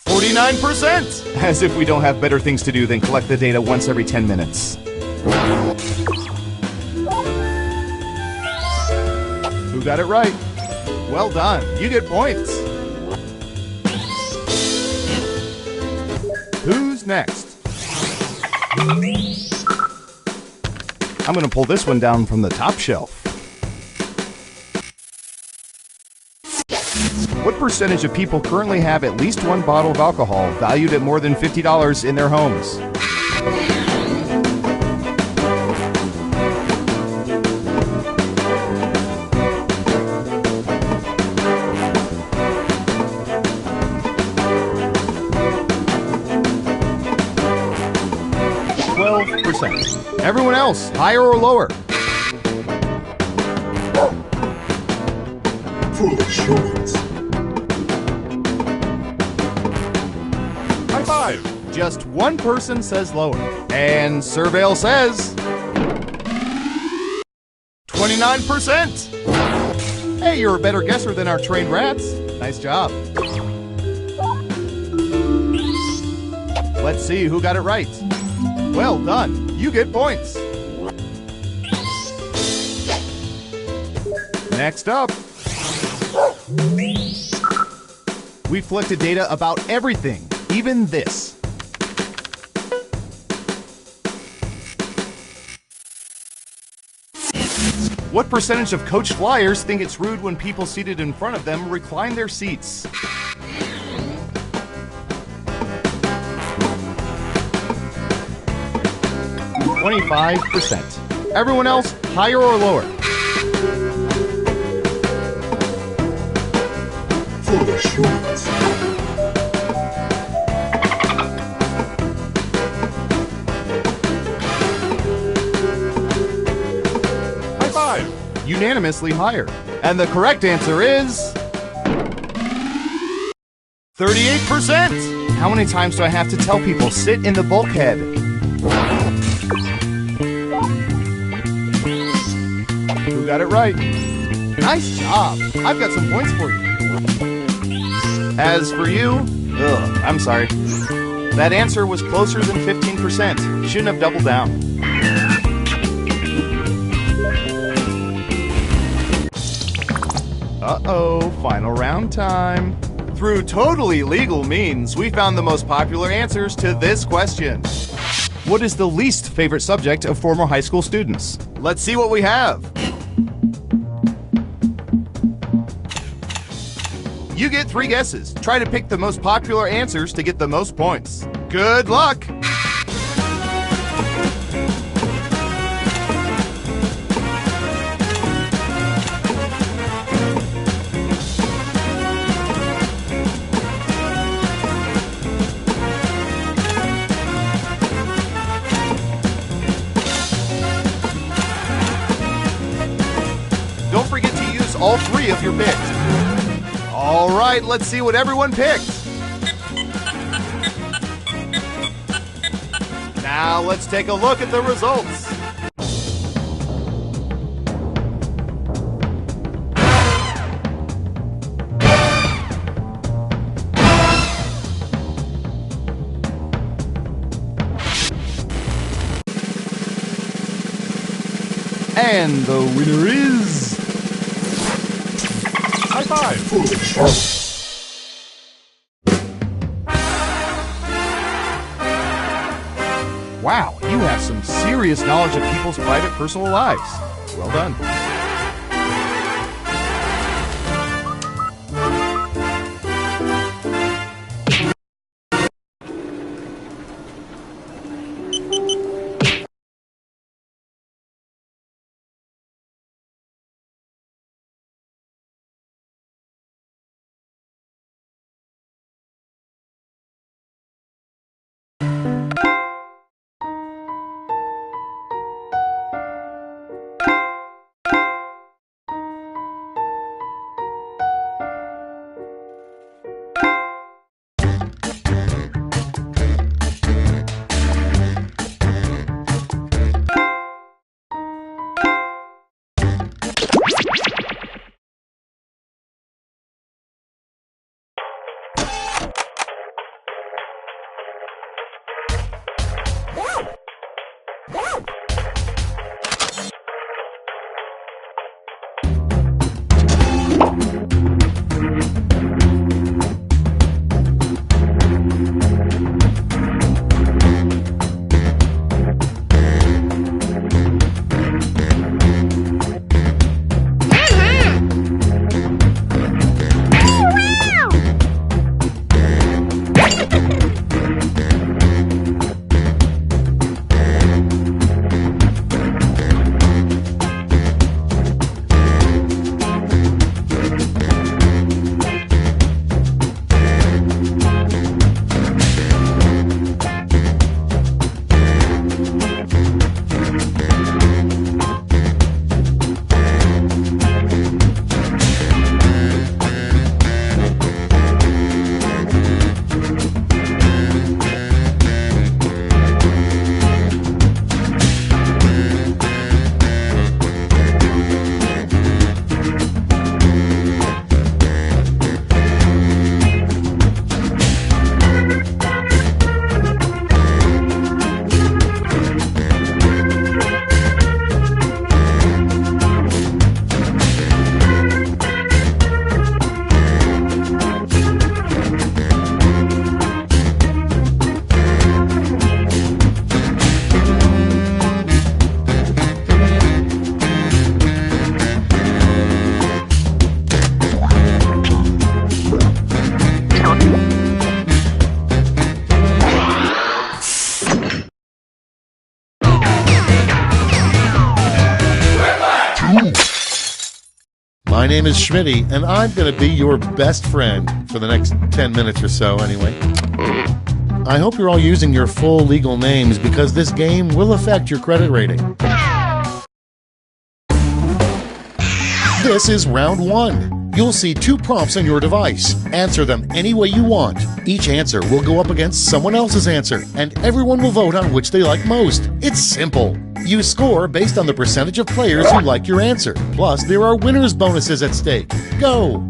49%! As if we don't have better things to do than collect the data once every 10 minutes. Who got it right? Well done, you get points. Who's next? I'm going to pull this one down from the top shelf. What percentage of people currently have at least one bottle of alcohol valued at more than $50 in their homes? Everyone else, higher or lower? High five. Just one person says lower. And Surveil says 29%. Hey, you're a better guesser than our trained rats. Nice job. Let's see who got it right. Well done. You get points. Next up. We've collected data about everything, even this. What percentage of coach flyers think it's rude when people seated in front of them recline their seats? .25%. Everyone else, higher or lower? Foolish ones. High five! Unanimously higher. And the correct answer is 38%. How many times do I have to tell people sit in the bulkhead? Who got it right? Nice job. I've got some points for you. As for you, I'm sorry. That answer was closer than 15%. Shouldn't have doubled down. Uh-oh, final round time. Through totally legal means, we found the most popular answers to this question. What is the least favorite subject of former high school students? Let's see what we have. You get 3 guesses. Try to pick the most popular answers to get the most points. Good luck! Don't forget to use all 3 of your picks. All right, let's see what everyone picked. Now let's take a look at the results. And the winner is... High five! Foolish ones. Wow, you have some serious knowledge of people's private personal lives. Well done. name is Schmitty, and I'm going to be your best friend for the next 10 minutes or so, anyway. I hope you're all using your full legal names because this game will affect your credit rating. This is round 1. You'll see 2 prompts on your device. Answer them any way you want. Each answer will go up against someone else's answer, and everyone will vote on which they like most. It's simple. You score based on the percentage of players who like your answer. Plus, there are winners' bonuses at stake. Go!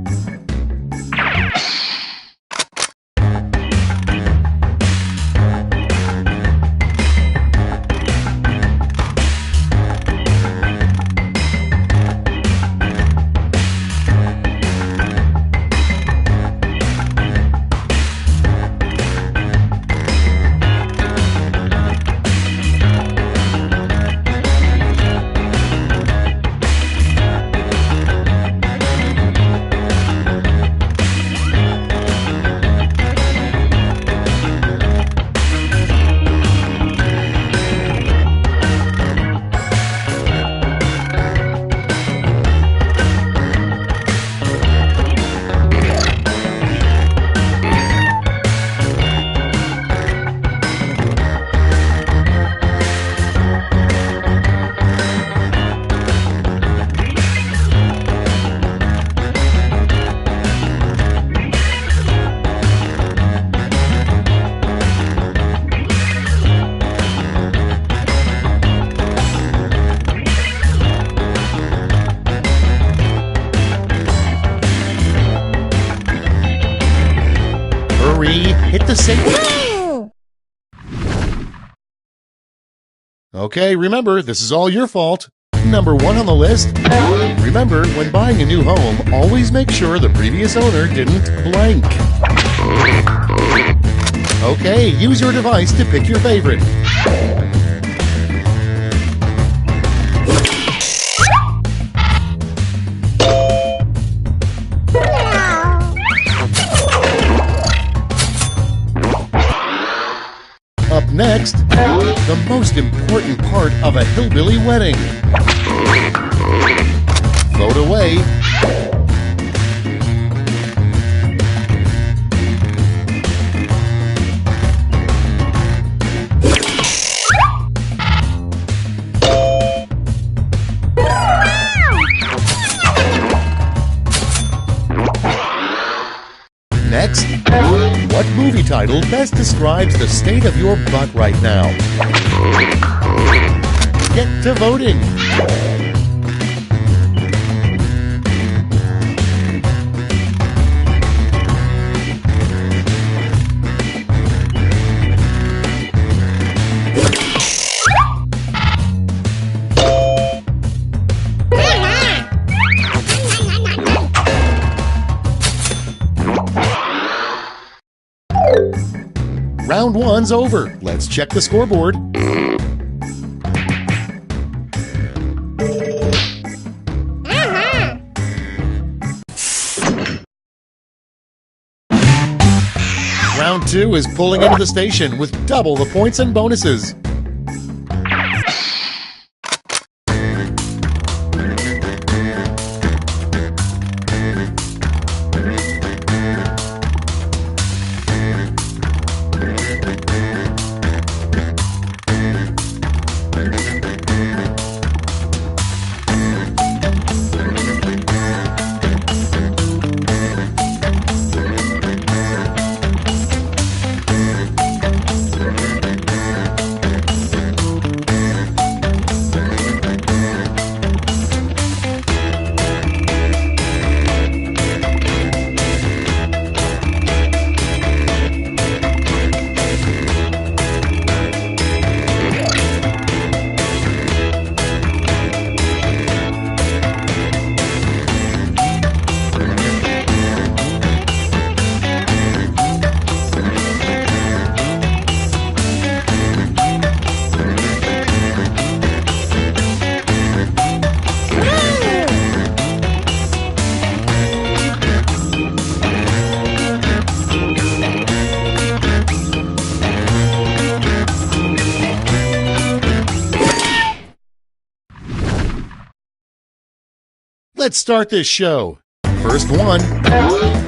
Hit the save. Okay, remember, this is all your fault. Number 1 on the list. Remember, when buying a new home, always make sure the previous owner didn't blank. Okay, use your device to pick your favorite. Up next, the most important part of a hillbilly wedding. Vote away. Next, what movie title best describes the state of your butt right now? Get to voting. Round 1's over. Let's check the scoreboard. Round 2 is pulling into the station with double the points and bonuses. Let's start this show. First one,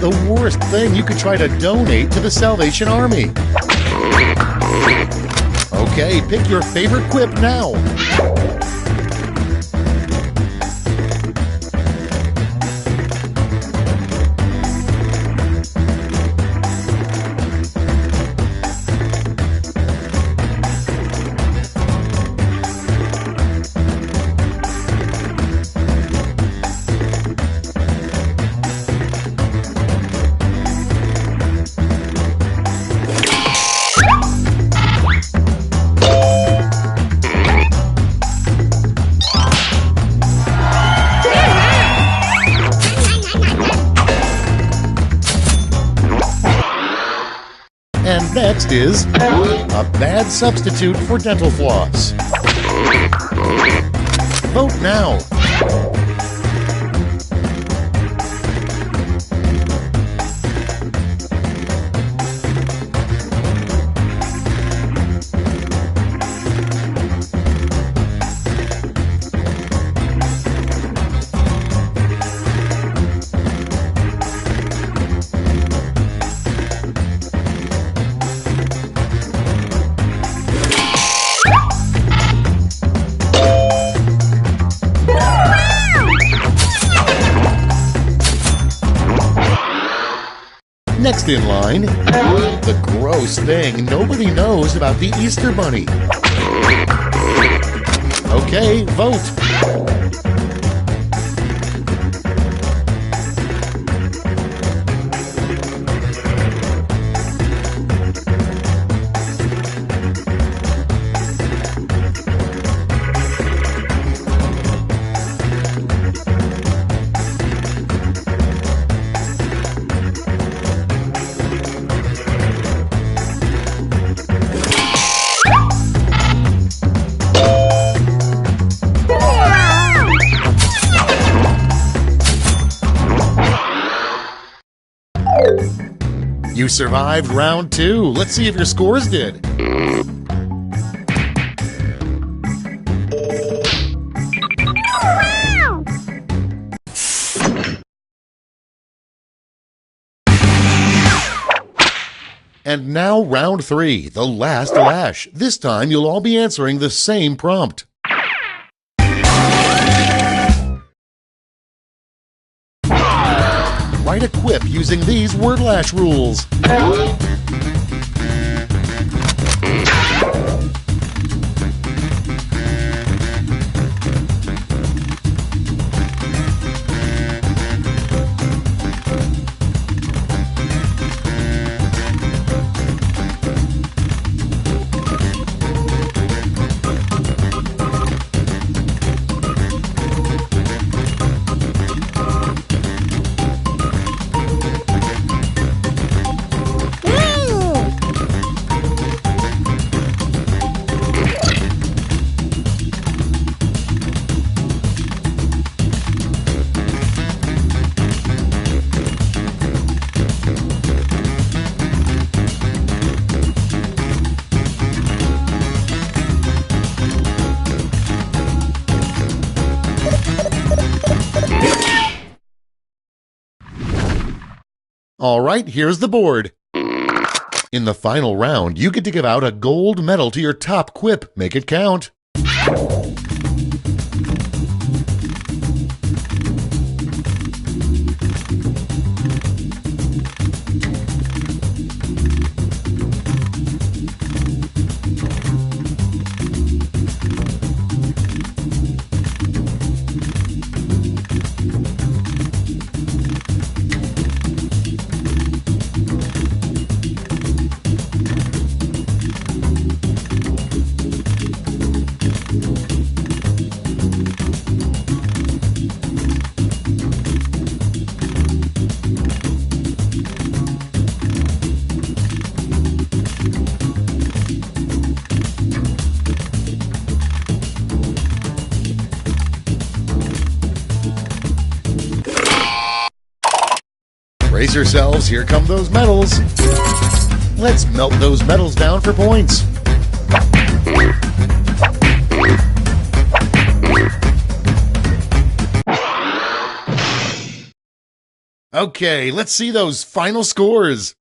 the worst thing you could try to donate to the Salvation Army. Okay, pick your favorite quip now. And next is a bad substitute for dental floss. Vote now. Next in line, the gross thing nobody knows about the Easter Bunny. Okay, vote. You survived round 2. Let's see if your scores did. And now round 3, the last lash. This time you'll all be answering the same prompt. Write a quip using these word lash rules. All right, here's the board. In the final round, you get to give out a gold medal to your top quip. Make it count. Brace yourselves, here come those medals. Let's melt those medals down for points. Okay, let's see those final scores.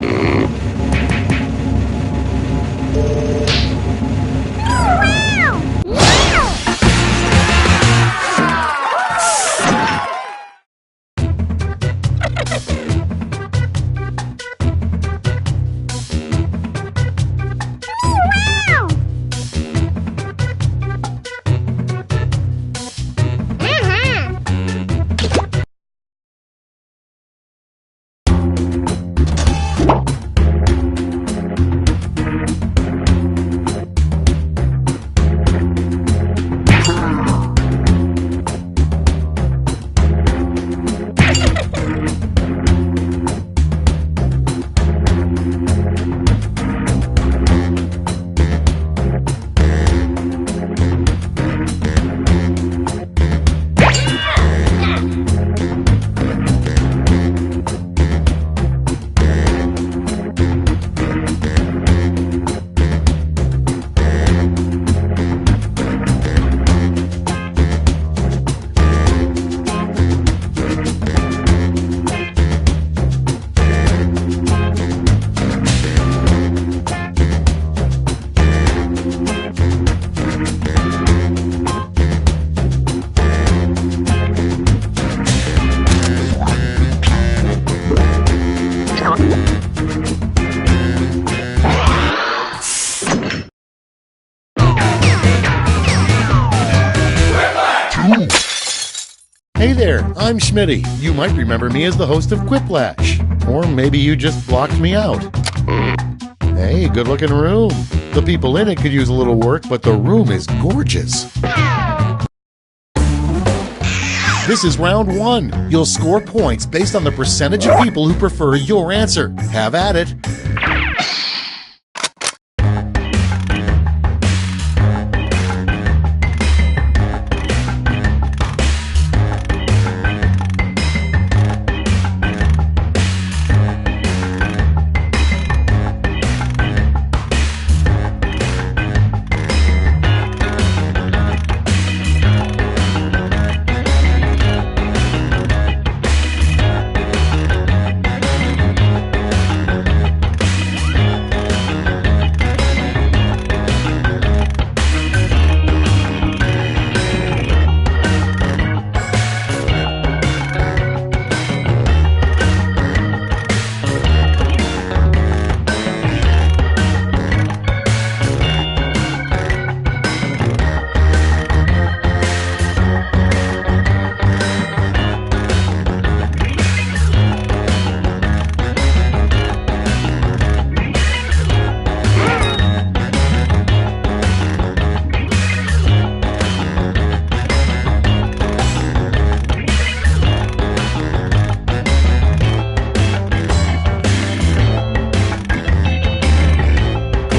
Hey there, I'm Schmitty. You might remember me as the host of Quiplash. Or maybe you just blocked me out. Hey, good looking room. The people in it could use a little work, but the room is gorgeous. This is round 1. You'll score points based on the percentage of people who prefer your answer. Have at it.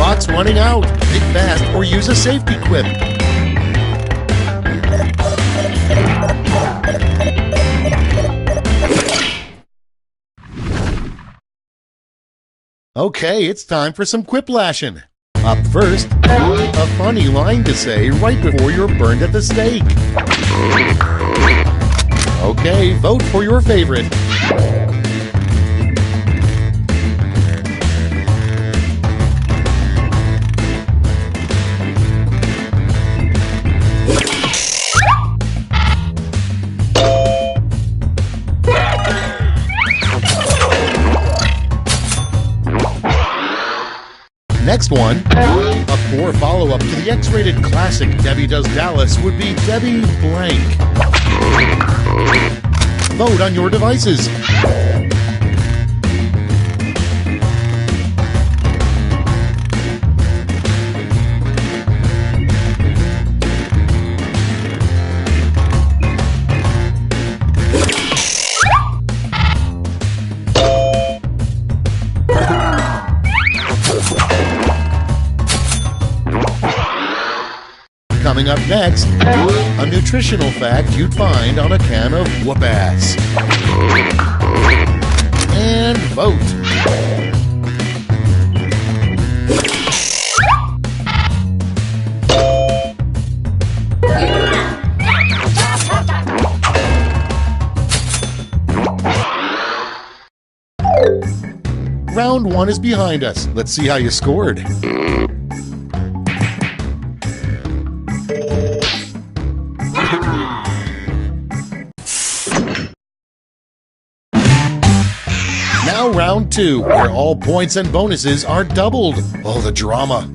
Clock's running out. Think fast or use a safety quip. Okay, it's time for some quiplashing. Up first, a funny line to say right before you're burned at the stake. Okay, vote for your favorite. Next one, a poor follow-up to the X-rated classic Debbie Does Dallas would be Debbie Blank. Vote on your devices. Coming up next, a nutritional fact you'd find on a can of whoop-ass. And vote. Round 1 is behind us. Let's see how you scored. Now round 2, where all points and bonuses are doubled. Oh, the drama.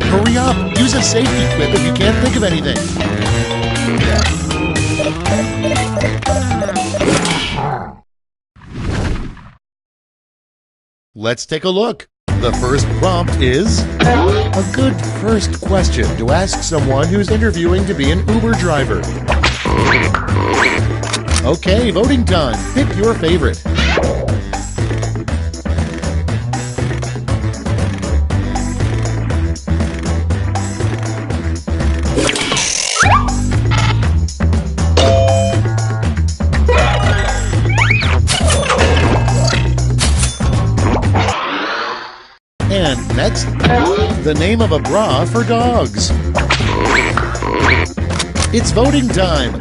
Hurry up! Use a safety quip if you can't think of anything. Let's take a look. The first prompt is a good first question to ask someone who's interviewing to be an Uber driver. Okay, voting time. Pick your favorite. And next, the name of a bra for dogs. It's voting time.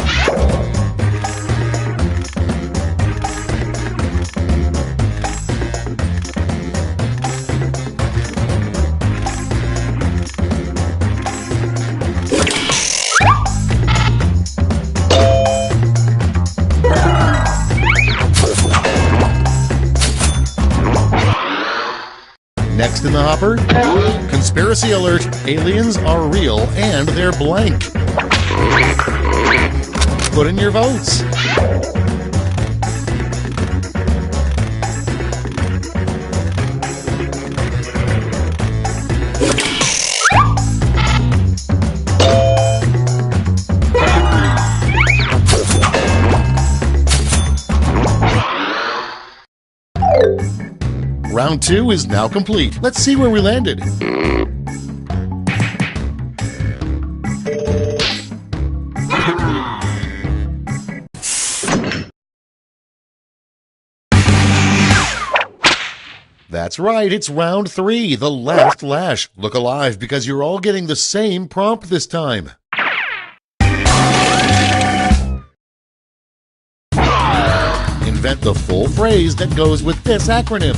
Next in the hopper, conspiracy alert, aliens are real and they're blank. Put in your votes. Round 2 is now complete. Let's see where we landed. That's right, it's round 3, the last lash. Look alive because you're all getting the same prompt this time. Invent the full phrase that goes with this acronym.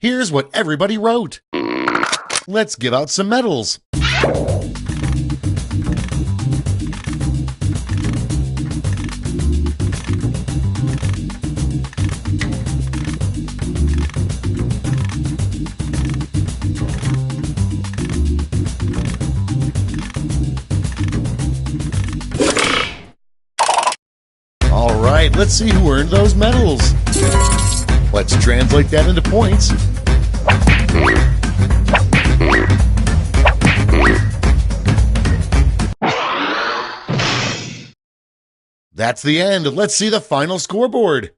Here's what everybody wrote. Let's give out some medals. All right, let's see who earned those medals. Let's translate that into points. That's the end. Let's see the final scoreboard.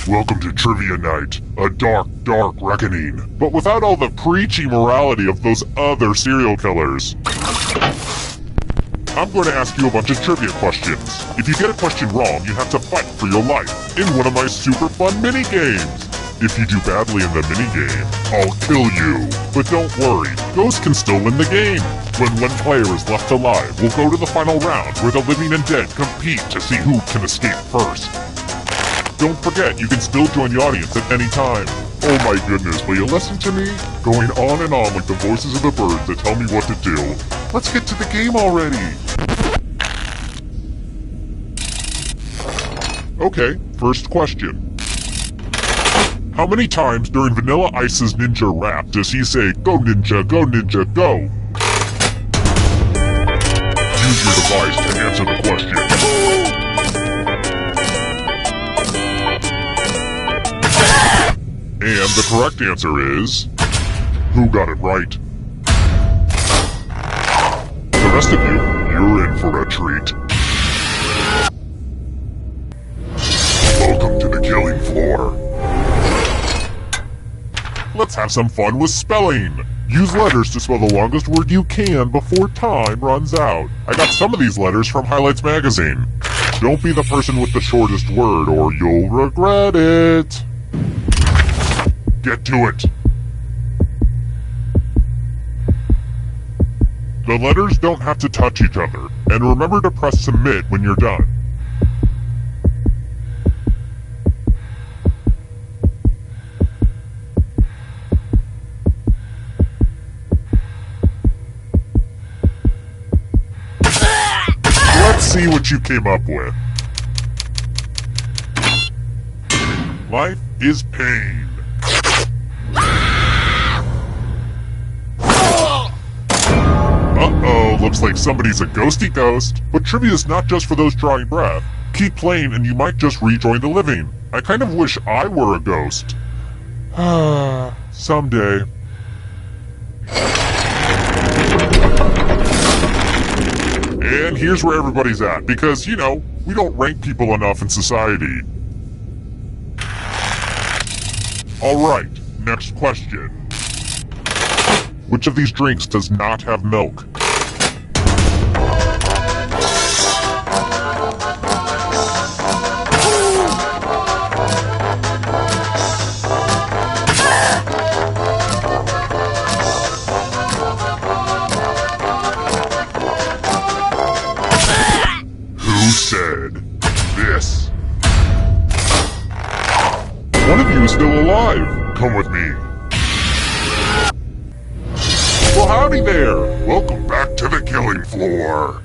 Welcome to Trivia Night, a dark, dark reckoning, but without all the preachy morality of those other serial killers. I'm going to ask you a bunch of trivia questions. If you get a question wrong, you have to fight for your life in one of my super fun mini-games. If you do badly in the minigame, I'll kill you. But don't worry, ghosts can still win the game. When one player is left alive, we'll go to the final round where the living and dead compete to see who can escape first. Don't forget, you can still join the audience at any time. Oh my goodness, will you listen to me? Going on and on like the voices of the birds that tell me what to do. Let's get to the game already. Okay, first question. How many times during Vanilla Ice's ninja rap does he say, "Go ninja, go ninja, go"? Use your device to answer the question. And the correct answer is... who got it right? The rest of you, you're in for a treat. Welcome to the killing floor. Let's have some fun with spelling. Use letters to spell the longest word you can before time runs out. I got some of these letters from Highlights magazine. Don't be the person with the shortest word or you'll regret it. Get to it. The letters don't have to touch each other, and remember to press submit when you're done. see what you came up with. Life is pain. Uh-oh, looks like somebody's a ghosty ghost. But trivia is not just for those drawing breath. Keep playing and you might just rejoin the living. I kind of wish I were a ghost. Someday. And here's where everybody's at, because, you know, we don't rank people enough in society. Alright, next question. Which of these drinks does not have milk? Who said this? One of you is still alive. Come with me. Well, howdy there! Welcome back to the killing floor!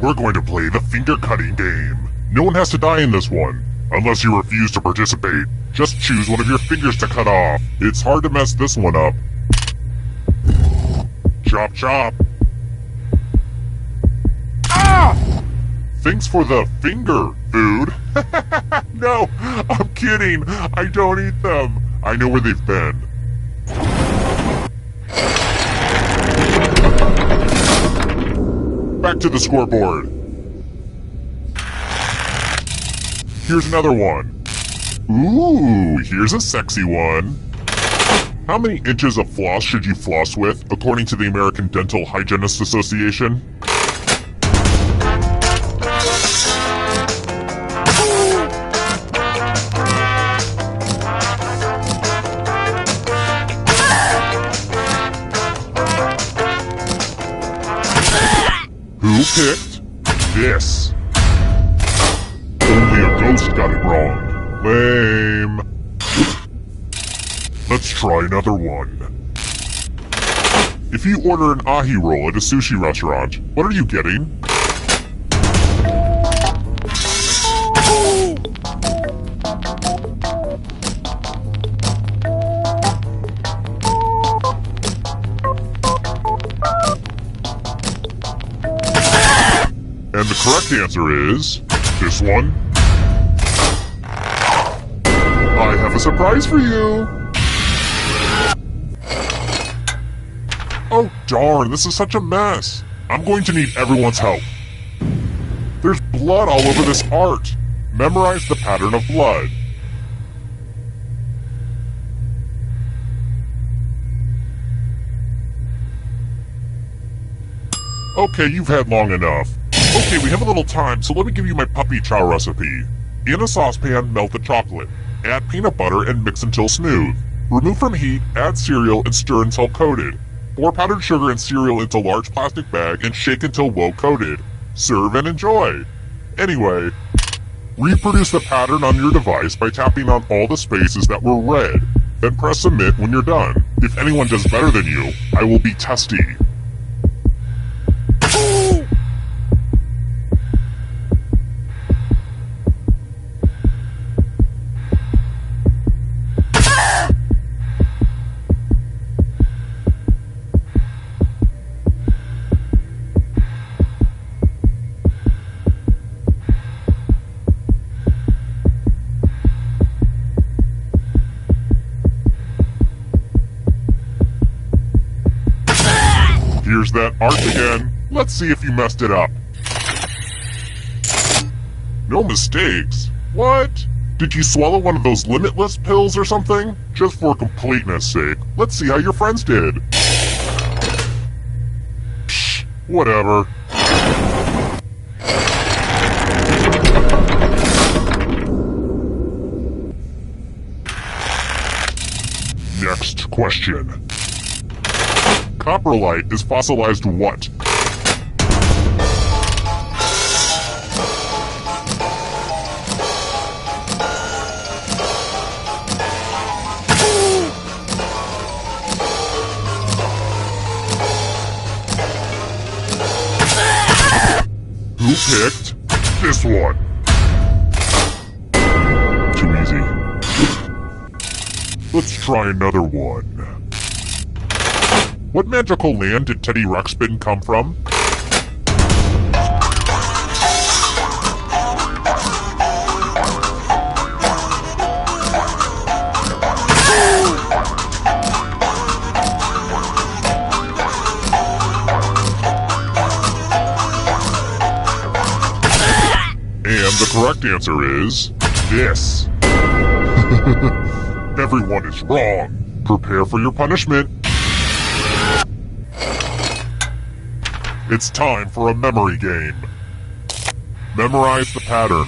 We're going to play the finger-cutting game. No one has to die in this one. Unless you refuse to participate, just choose one of your fingers to cut off. It's hard to mess this one up. Chop chop. Ah! Thanks for the finger food. No, I'm kidding. I don't eat them. I know where they've been. Back to the scoreboard. Here's another one. Ooh, here's a sexy one. How many inches of floss should you floss with, according to the American Dental Hygienists Association? Who picked this? Only a ghost got it wrong. Lame. Let's try another one. If you order an ahi roll at a sushi restaurant, what are you getting? And the correct answer is this one. I have a surprise for you. Oh darn, this is such a mess. I'm going to need everyone's help. There's blood all over this art. Memorize the pattern of blood. Okay, you've had long enough. Okay, we have a little time, so let me give you my puppy chow recipe. In a saucepan, melt the chocolate. Add peanut butter and mix until smooth. Remove from heat, add cereal, and stir until coated. Pour powdered sugar and cereal into large plastic bag and shake until well coated. Serve and enjoy. Anyway, reproduce the pattern on your device by tapping on all the spaces that were red. Then press submit when you're done. If anyone does better than you, I will be testy. Here's that art again. Let's see if you messed it up. No mistakes. What? Did you swallow one of those limitless pills or something? Just for completeness sake, let's see how your friends did. Psh, whatever. Next question. Coprolite is fossilized what? picked this one? Too easy. Let's try another one. What magical land did Teddy Ruxpin come from? And the correct answer is this. Everyone is wrong. Prepare for your punishment. It's time for a memory game. Memorize the pattern.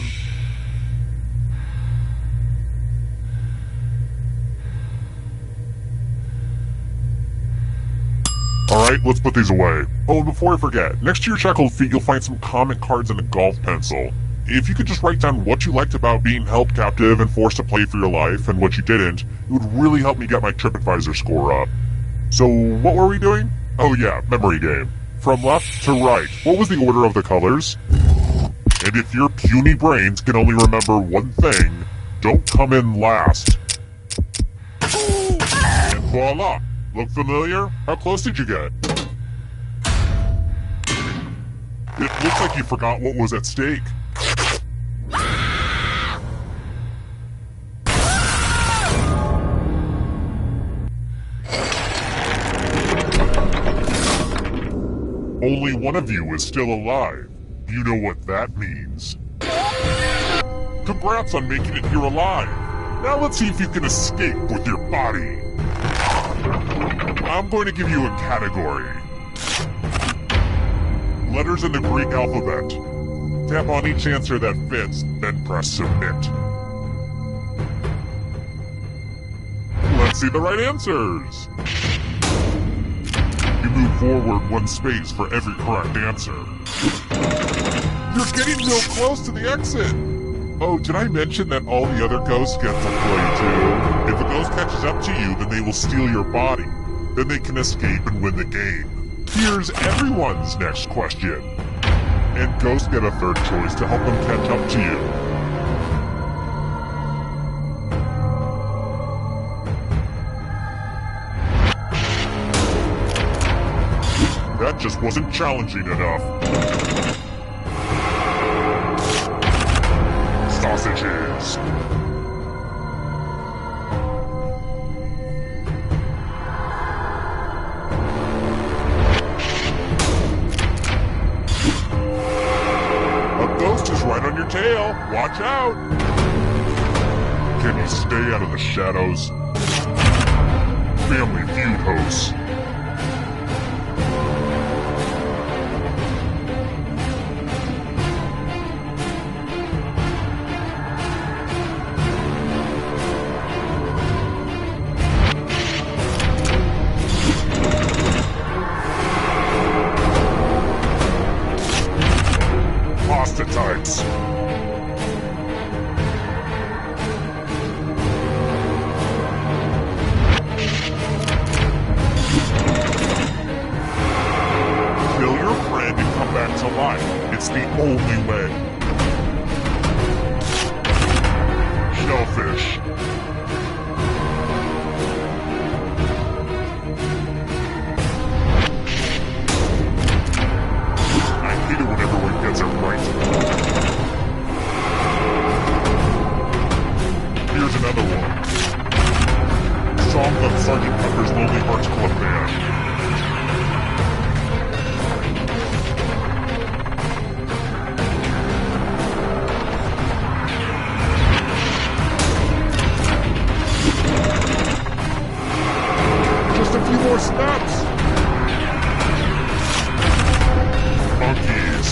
Alright, let's put these away. Oh, and before I forget, next to your shackled feet you'll find some comment cards and a golf pencil. If you could just write down what you liked about being held captive and forced to play for your life, and what you didn't, it would really help me get my TripAdvisor score up. So, what were we doing? Oh yeah, memory game. From left to right, what was the order of the colors? And if your puny brains can only remember one thing, don't come in last. And voila! Look familiar? How close did you get? It looks like you forgot what was at stake. Only one of you is still alive. You know what that means. Congrats on making it here alive. Now let's see if you can escape with your body. I'm going to give you a category. Letters in the Greek alphabet. Tap on each answer that fits, then press submit. Let's see the right answers. You move forward one space for every correct answer. You're getting real close to the exit. Oh, did I mention that all the other ghosts get to play too? If a ghost catches up to you, then they will steal your body. Then they can escape and win the game. Here's everyone's next question. And ghosts get a third choice to help them catch up to you. That just wasn't challenging enough. Sausages. A ghost is right on your tail. Watch out. Can you stay out of the shadows? Family Feud hosts. Pasta types. Kill your friend and come back to life. It's the only way. Shellfish. I hate it when everyone gets it right. Here's another one. Song of Sergeant Pepper's Lonely Hearts Club Band. Just a few more steps. Monkeys.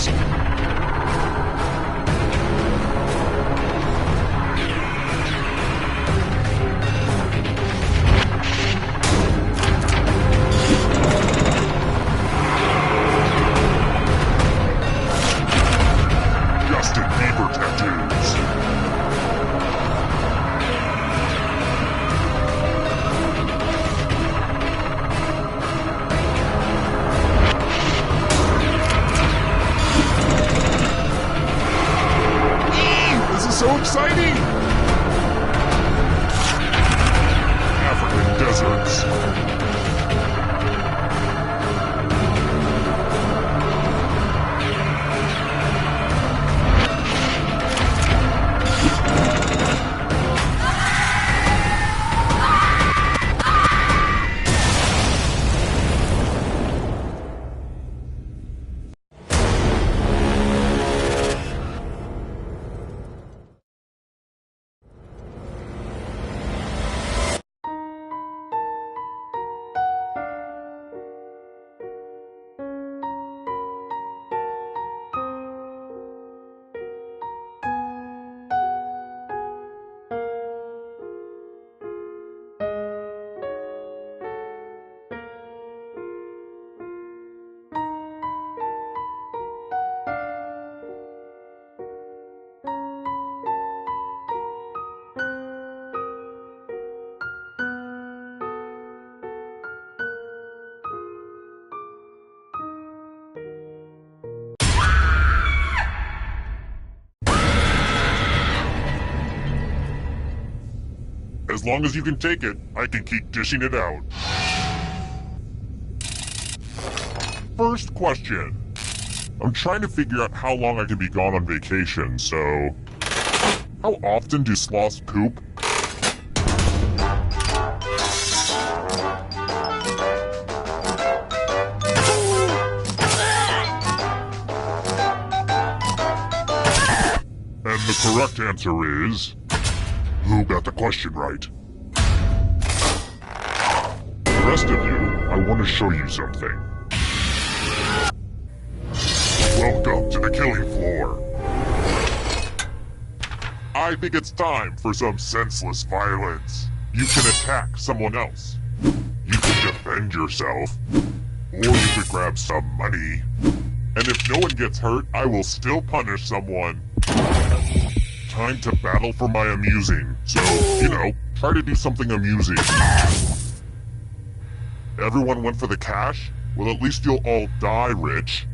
cards. As long as you can take it, I can keep dishing it out. First question. I'm trying to figure out how long I can be gone on vacation, so... How often do sloths poop? And the correct answer is... Who got the question right? The rest of you, I want to show you something. Welcome to the killing floor. I think it's time for some senseless violence. You can attack someone else. You can defend yourself. Or you could grab some money. And if no one gets hurt, I will still punish someone. Time to battle for my amusing. So, you know, try to do something amusing. Everyone went for the cash? Well, at least you'll all die rich.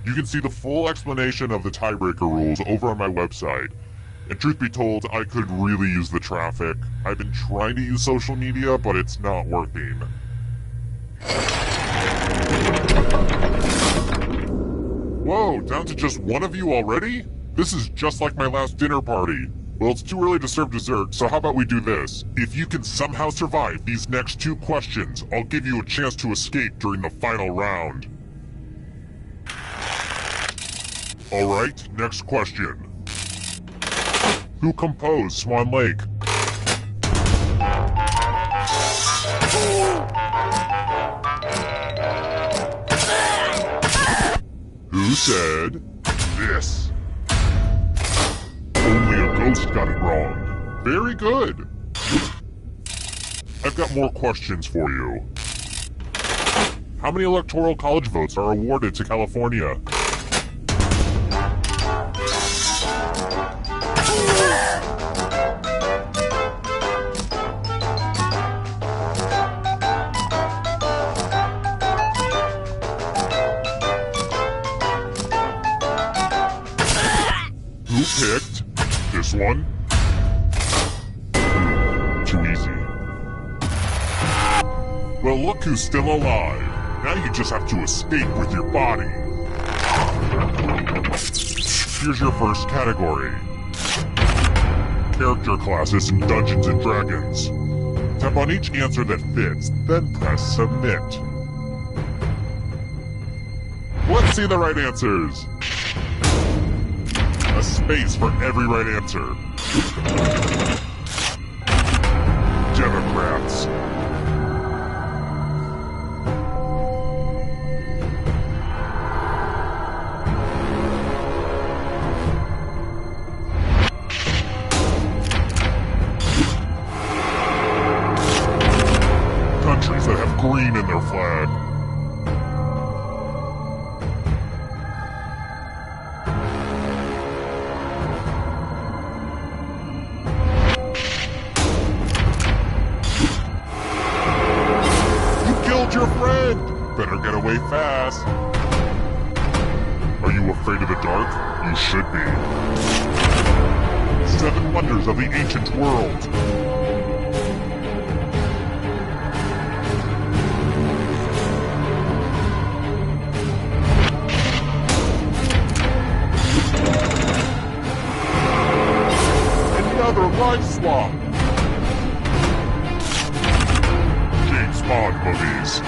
You can see the full explanation of the tiebreaker rules over on my website. And truth be told, I could really use the traffic. I've been trying to use social media, but it's not working. Whoa, down to just one of you already? This is just like my last dinner party. Well, it's too early to serve dessert, so how about we do this? If you can somehow survive these next 2 questions, I'll give you a chance to escape during the final round. Alright, next question. Who composed Swan Lake? Who said this? Only a ghost got it wrong. Very good. I've got more questions for you. How many electoral college votes are awarded to California? Who picked this one? Too easy. Well, look who's still alive. Now you just have to escape with your body. Here's your first category. Character classes in Dungeons & Dragons. Tap on each answer that fits, then press submit. Let's see the right answers. A space for every right answer. Democrats. Countries that have green in their flag. Your friend! Better get away fast. Are you afraid of the dark? You should be. 7 wonders of the ancient world. Another life swap. James Bond movies.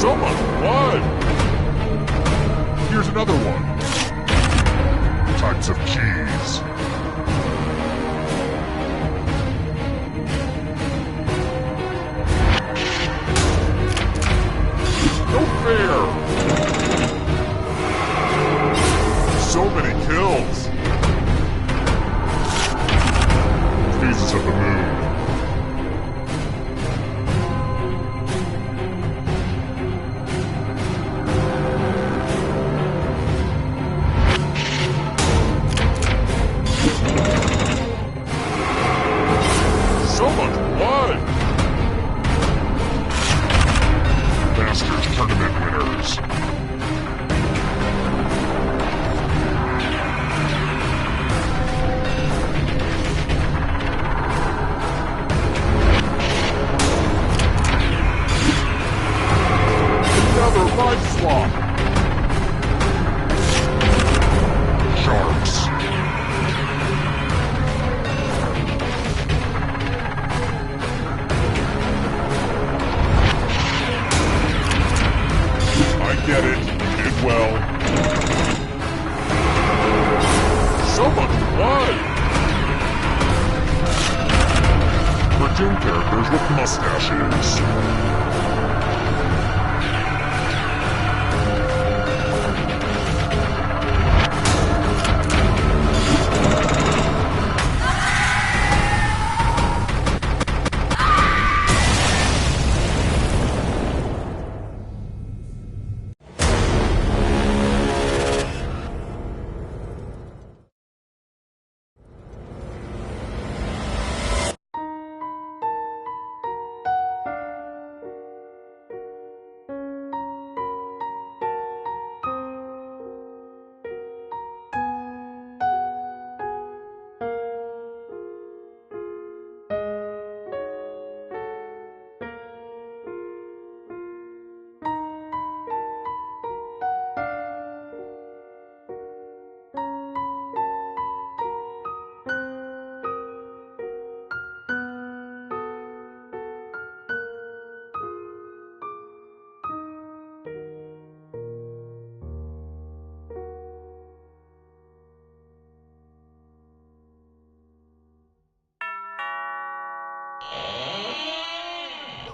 So much blood! Here's another one. Types of cheese. No fair! So many kills! Phases of the moon. So much blood! Masters Tournament winners. Another life swap. Sharks. I get it. You did well. So much blood! Cartoon characters with mustaches.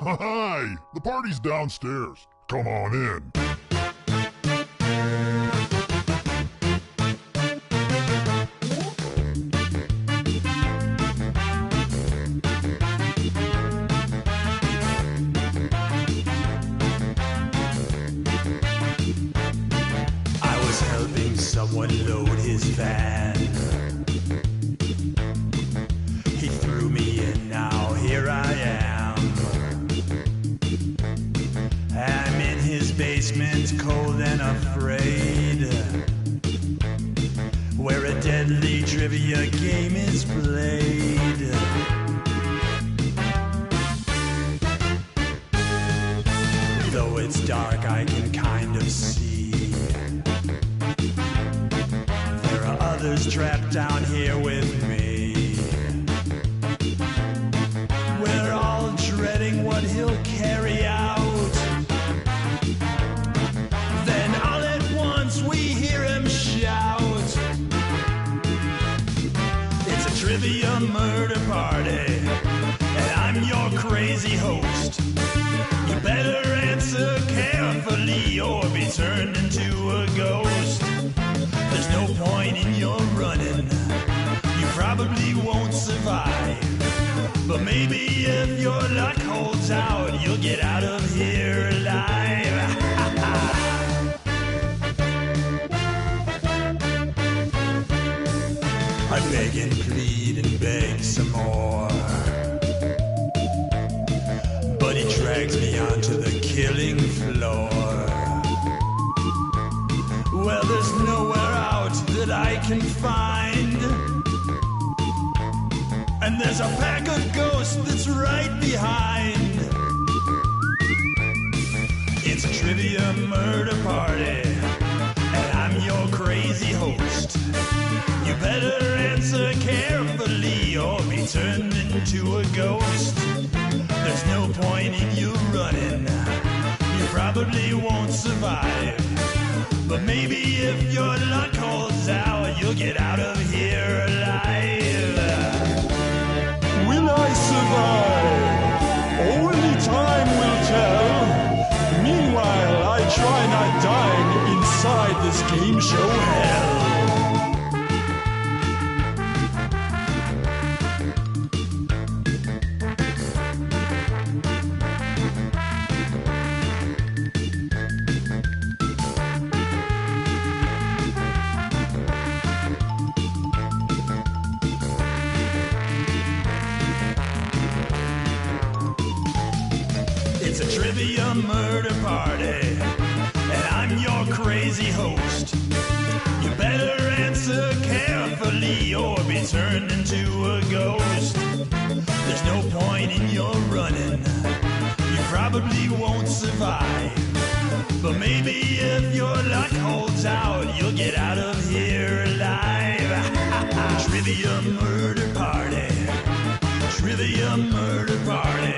Hi! The party's downstairs. Come on in. I was helping someone load his van. He threw me in, now here I am. I'm in his basement, cold and afraid, where a deadly trivia game is played. Though it's dark, I can kind of see there are others trapped down here with me. We're all dreading what he'll carry out. Then all at once we hear him shout. It's a trivia murder party, and I'm your crazy host. You better answer carefully or be turned into a ghost. There's no point in your running, you probably won't survive. But maybe if your luck holds out, you'll get out of here alive. I beg and plead and beg some more, but he drags me onto the killing floor. Well, there's nowhere out that I can find, and there's a pack of ghosts that's right behind. It's a trivia murder party, and I'm your crazy host. You better answer carefully or be turned into a ghost. There's no point in you running, you probably won't survive. But maybe if your luck holds out, you'll get out of here alive. Will I survive? Only time will tell. Meanwhile, I try not dying inside this game show hell. It's a trivia murder party, and I'm your crazy host. You better answer carefully or be turned into a ghost. There's no point in your running, you probably won't survive. But maybe if your luck holds out, you'll get out of here alive. Trivia murder party, trivia murder party.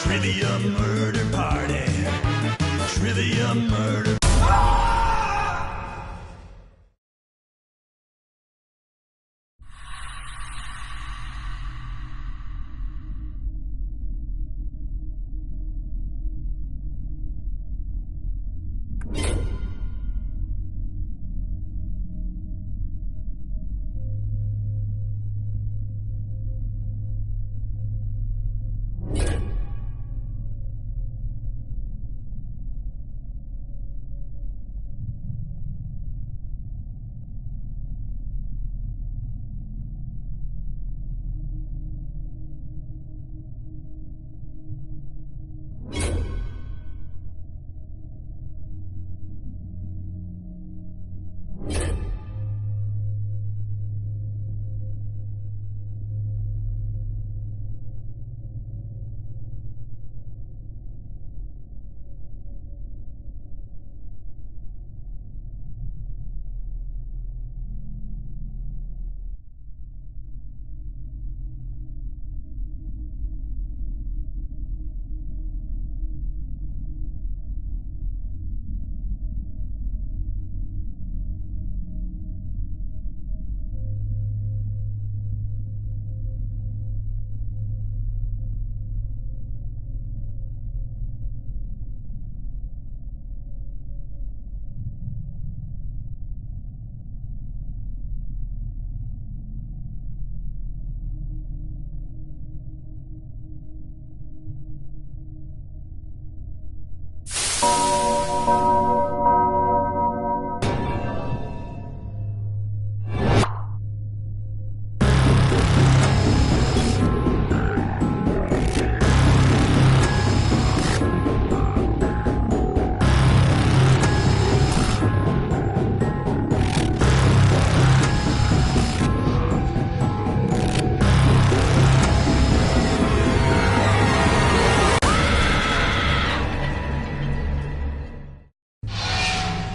Trivia murder party, trivia murder.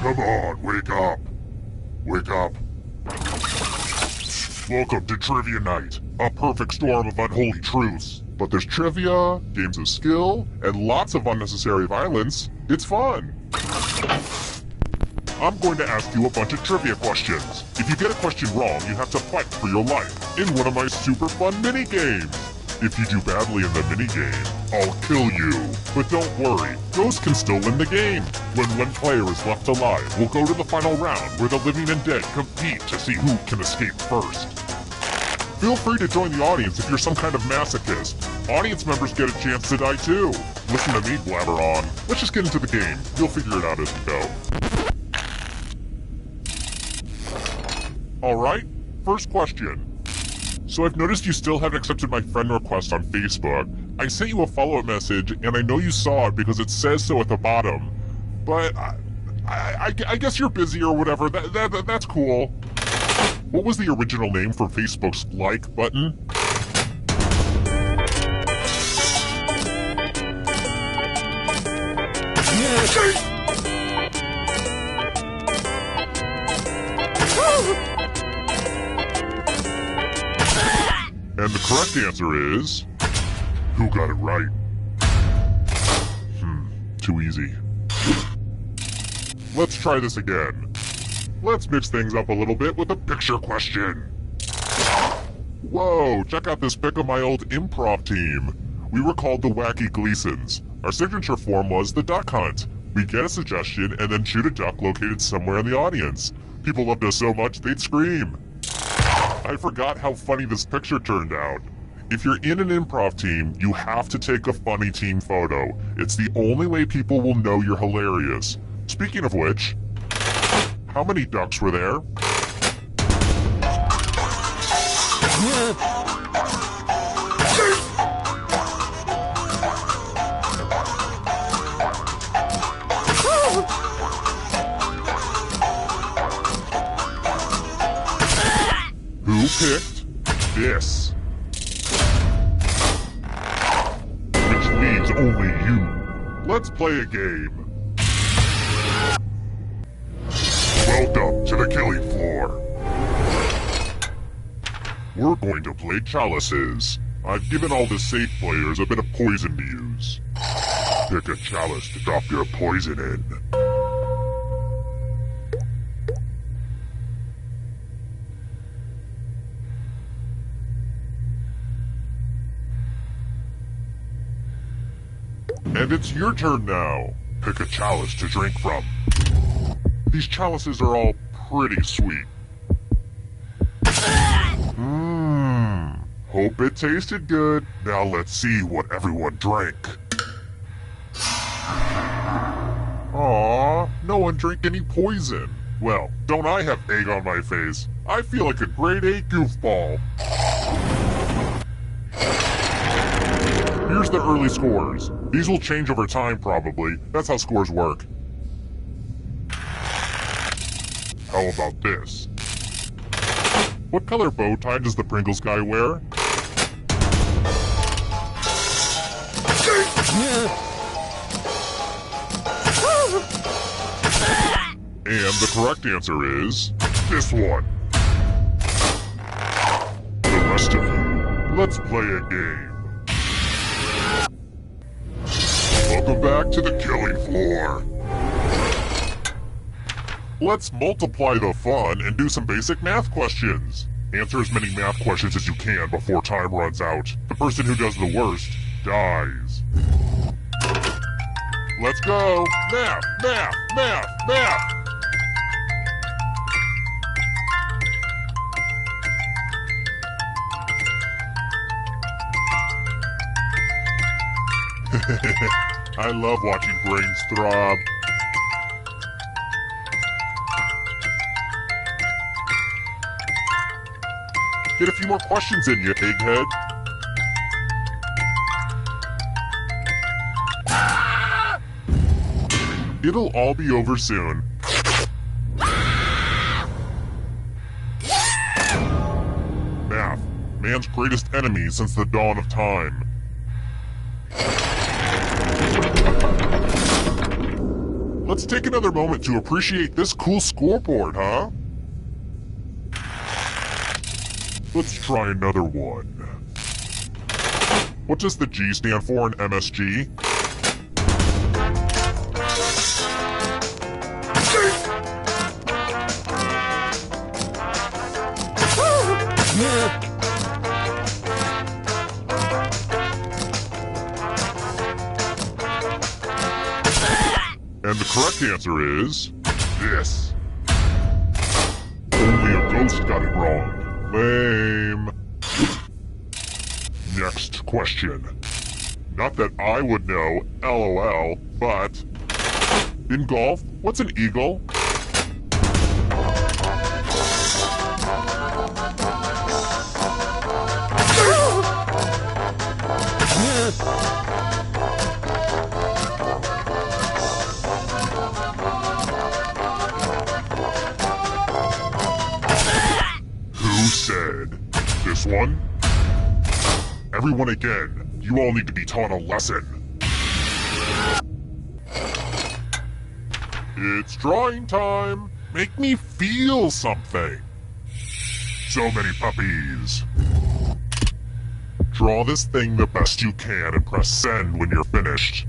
Come on, wake up. Wake up. Welcome to Trivia Night, a perfect storm of unholy truths. But there's trivia, games of skill, and lots of unnecessary violence. It's fun. I'm going to ask you a bunch of trivia questions. If you get a question wrong, you have to fight for your life in one of my super fun mini-games. If you do badly in the minigame, I'll kill you. But don't worry, ghosts can still win the game. When one player is left alive, we'll go to the final round where the living and dead compete to see who can escape first. Feel free to join the audience if you're some kind of masochist. Audience members get a chance to die too. Listen to me blabber on. Let's just get into the game. You'll figure it out as we go. Alright, first question. So I've noticed you still haven't accepted my friend request on Facebook. I sent you a follow-up message, and I know you saw it because it says so at the bottom. But I guess you're busy or whatever. That's cool. What was the original name for Facebook's like button? And the correct answer is... Who got it right? Too easy. Let's try this again. Let's mix things up a little bit with a picture question. Whoa, check out this pic of my old improv team. We were called the Wacky Gleasons. Our signature form was the duck hunt. We get a suggestion and then shoot a duck located somewhere in the audience. People loved us so much they'd scream. I forgot how funny this picture turned out. If you're in an improv team, you have to take a funny team photo. It's the only way people will know you're hilarious. Speaking of which, how many ducks were there? Who picked this? Which leaves only you. Let's play a game. Welcome to the killing floor. We're going to play chalices. I've given all the safe players a bit of poison to use. Pick a chalice to drop your poison in. And it's your turn now. Pick a chalice to drink from. These chalices are all pretty sweet. Hope it tasted good. Now let's see what everyone drank. Aww, no one drank any poison. Well, don't I have egg on my face? I feel like a grade A goofball. Here's the early scores. These will change over time, probably. That's how scores work. How about this? What color bow tie does the Pringles guy wear? And the correct answer is... this one. The rest of you, let's play a game. Welcome back to the killing floor. Let's multiply the fun and do some basic math questions. Answer as many math questions as you can before time runs out. The person who does the worst dies. Let's go! Math! Math! Math! Math! I love watching brains throb. Get a few more questions in, you egghead. It'll all be over soon. Math, man's greatest enemy since the dawn of time. Let's take another moment to appreciate this cool scoreboard, huh? Let's try another one. What does the G stand for in MSG? And the correct answer is... this. Only a ghost got it wrong. Lame. Next question. Not that I would know, LOL, but... in golf, what's an eagle? Who said? This one? Everyone again, you all need to be taught a lesson. It's drawing time. Make me feel something. So many puppies. Draw this thing the best you can and press send when you're finished.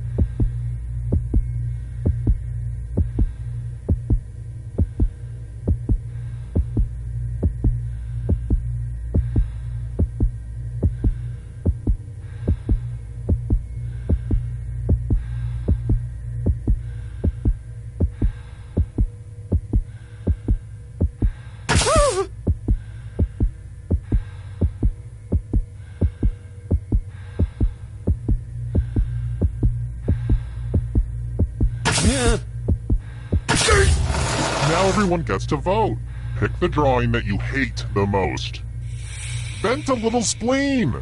Now everyone gets to vote. Pick the drawing that you hate the most. Vent a little spleen.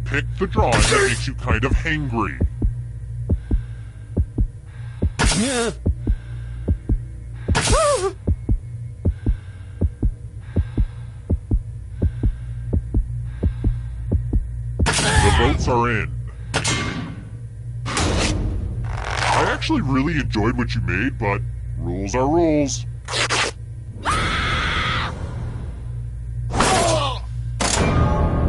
Pick the drawing that makes you kind of hangry. The votes are in. I actually really enjoyed what you made, but rules are rules.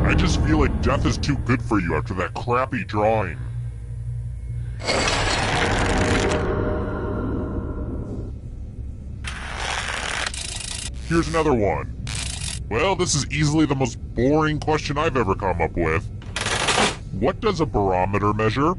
I just feel like death is too good for you after that crappy drawing. Here's another one. Well, this is easily the most boring question I've ever come up with. What does a barometer measure?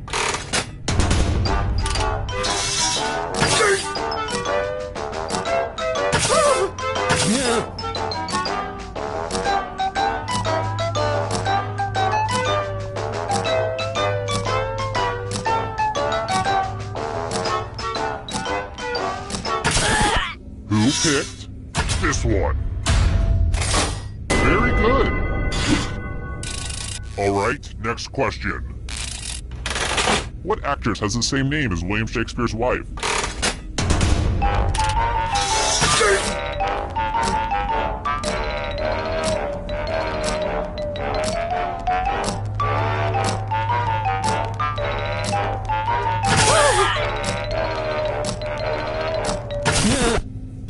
Who picked this one? Very good. Alright, next question. What actress has the same name as William Shakespeare's wife?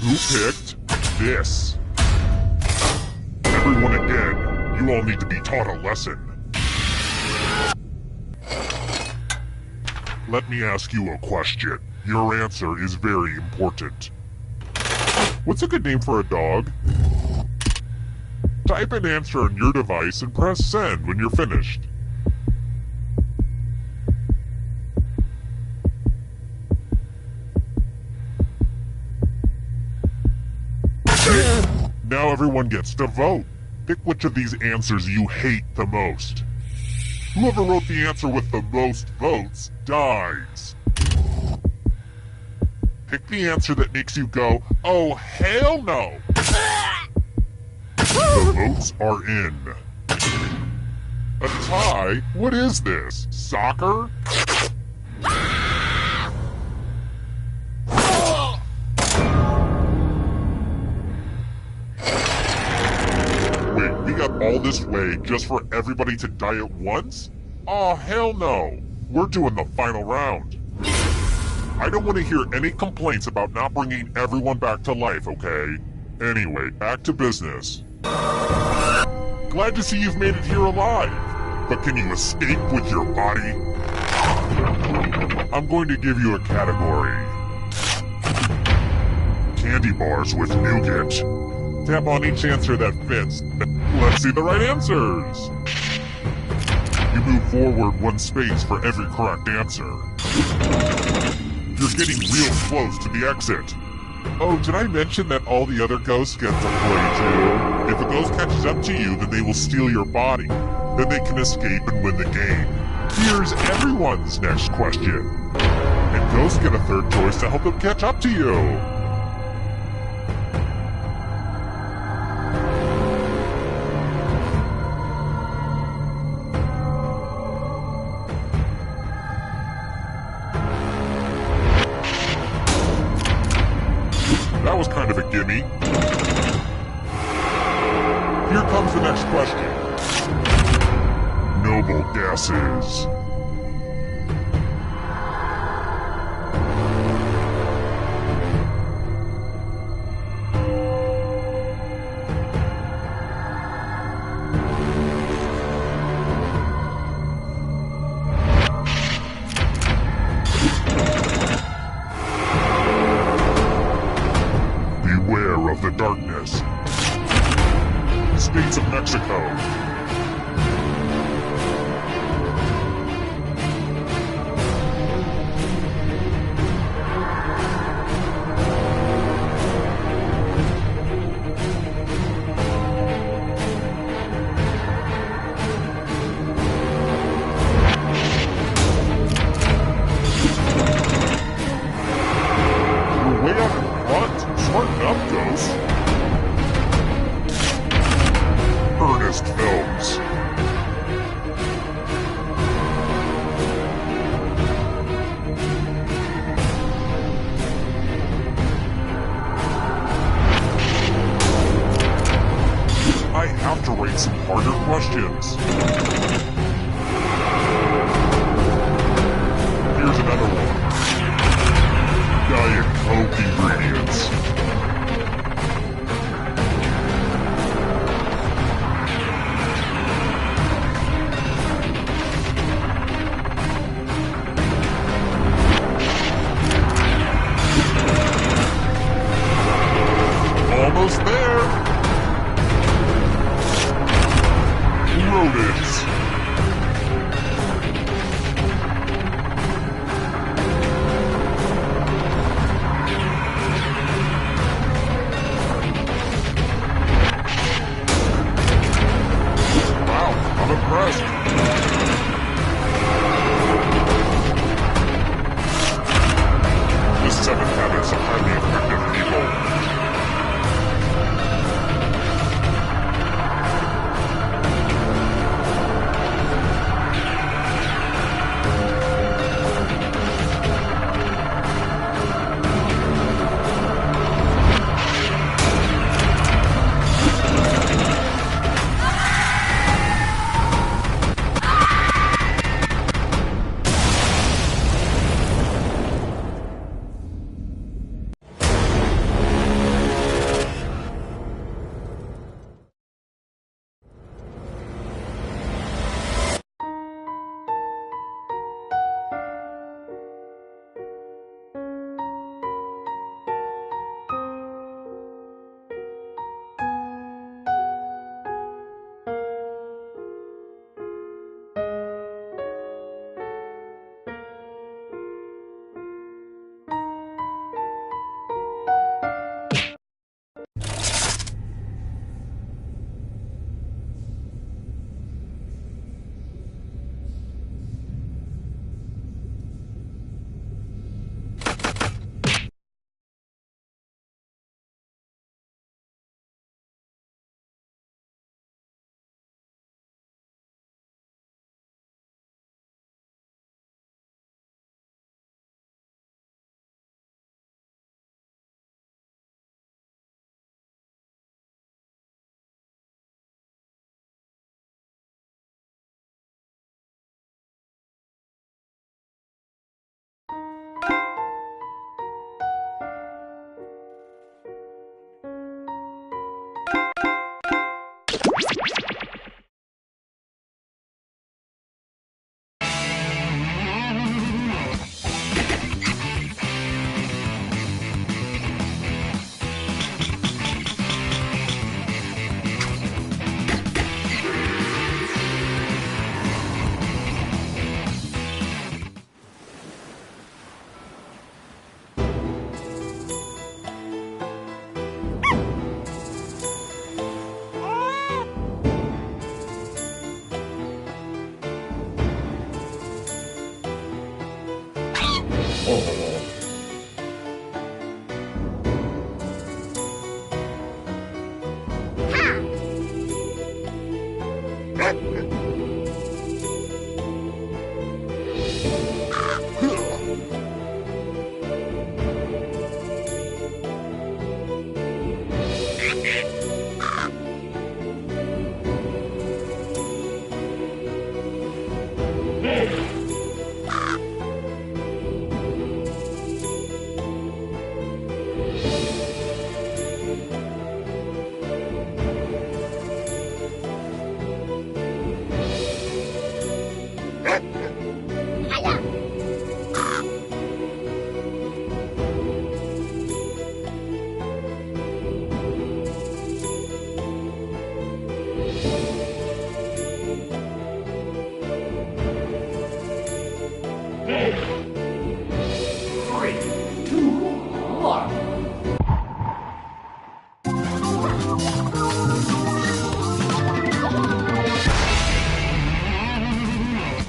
Who picked this? Everyone again, you all need to be taught a lesson. Let me ask you a question. Your answer is very important. What's a good name for a dog? Type an answer on your device and press send when you're finished. Now everyone gets to vote. Pick which of these answers you hate the most. Whoever wrote the answer with the most votes dies. Pick the answer that makes you go, oh hell no! The votes are in. A tie? What is this? Soccer? Wait, we got all this way just for everybody to die at once? Oh, hell no. We're doing the final round. I don't want to hear any complaints about not bringing everyone back to life, okay? Anyway, back to business. Glad to see you've made it here alive. But can you escape with your body? I'm going to give you a category. Candy bars with nougat. Tap on each answer that fits. Let's see the right answers. You move forward 1 space for every correct answer. You're getting real close to the exit. Oh, did I mention that all the other ghosts get to play too? If a ghost catches up to you, then they will steal your body. Then they can escape and win the game. Here's everyone's next question. And ghosts get a third choice to help them catch up to you. That was kind of a gimme. Here comes the next question. Noble gases. Beware of the darkness. States of Mexico. You're way out in front. Smarten up, Ghost. Ernest Films. I have to rate some harder questions. Here's another one. Diet Coke ingredients. Almost there. Rodents.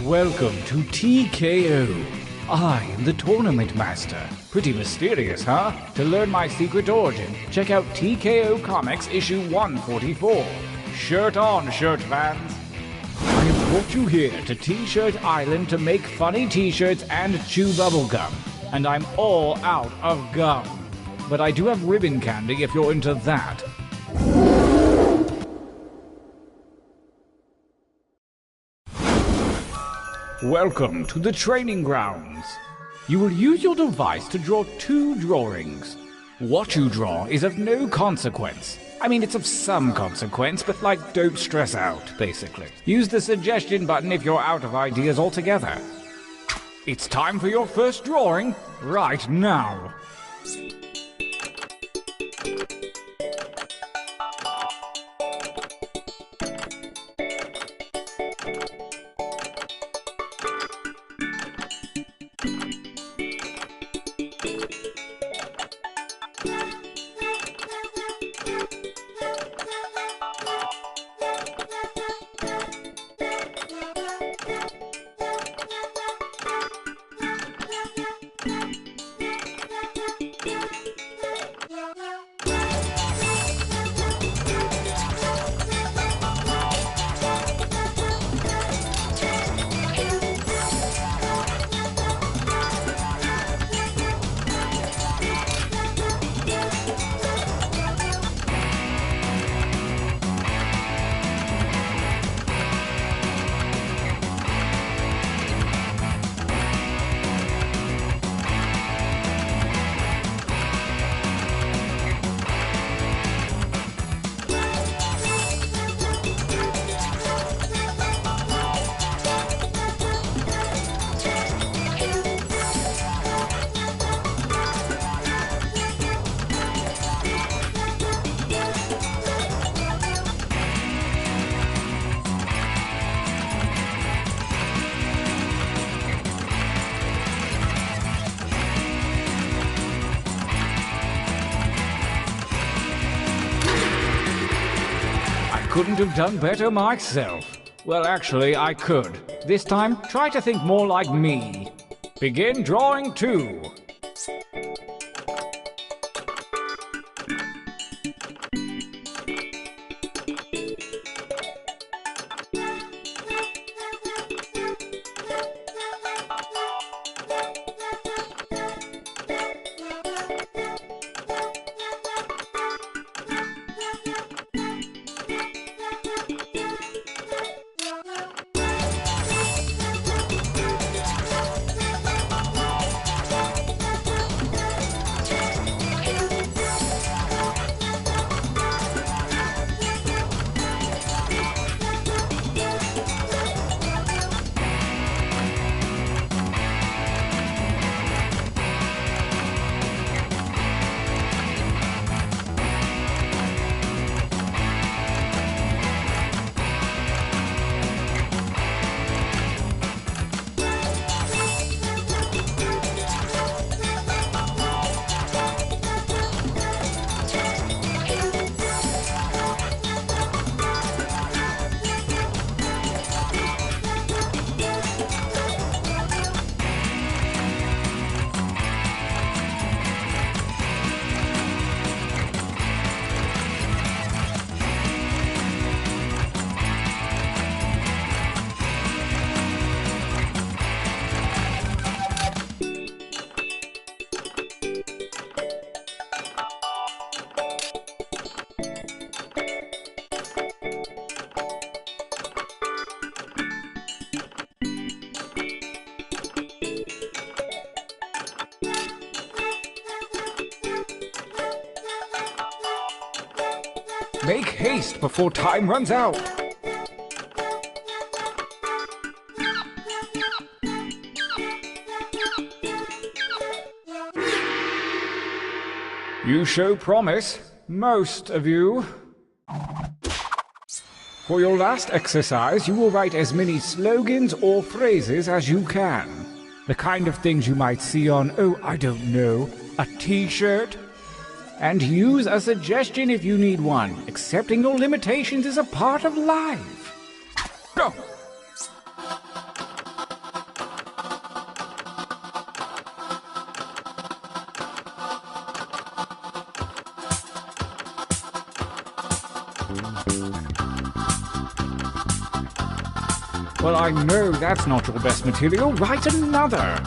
Welcome to TKO. I am the Tournament Master. Pretty mysterious, huh? To learn my secret origin, check out TKO Comics issue 144. Shirt on, shirt fans. I have brought you here to T-Shirt Island to make funny t-shirts and chew bubblegum. And I'm all out of gum. But I do have ribbon candy if you're into that. Welcome to the training grounds. You will use your device to draw 2 drawings. What you draw is of no consequence. I mean, it's of some consequence, but don't stress out, basically. Use the suggestion button if you're out of ideas altogether. It's time for your first drawing, right now. Couldn't have done better myself. Well, actually, I could. This time, try to think more like me. Begin drawing 2. Make haste before time runs out. You show promise, most of you. For your last exercise, you will write as many slogans or phrases as you can. The kind of things you might see on, oh, I don't know, a t-shirt. And use a suggestion if you need one. Accepting your limitations is a part of life. Go! Well, I know that's not your best material. Write another.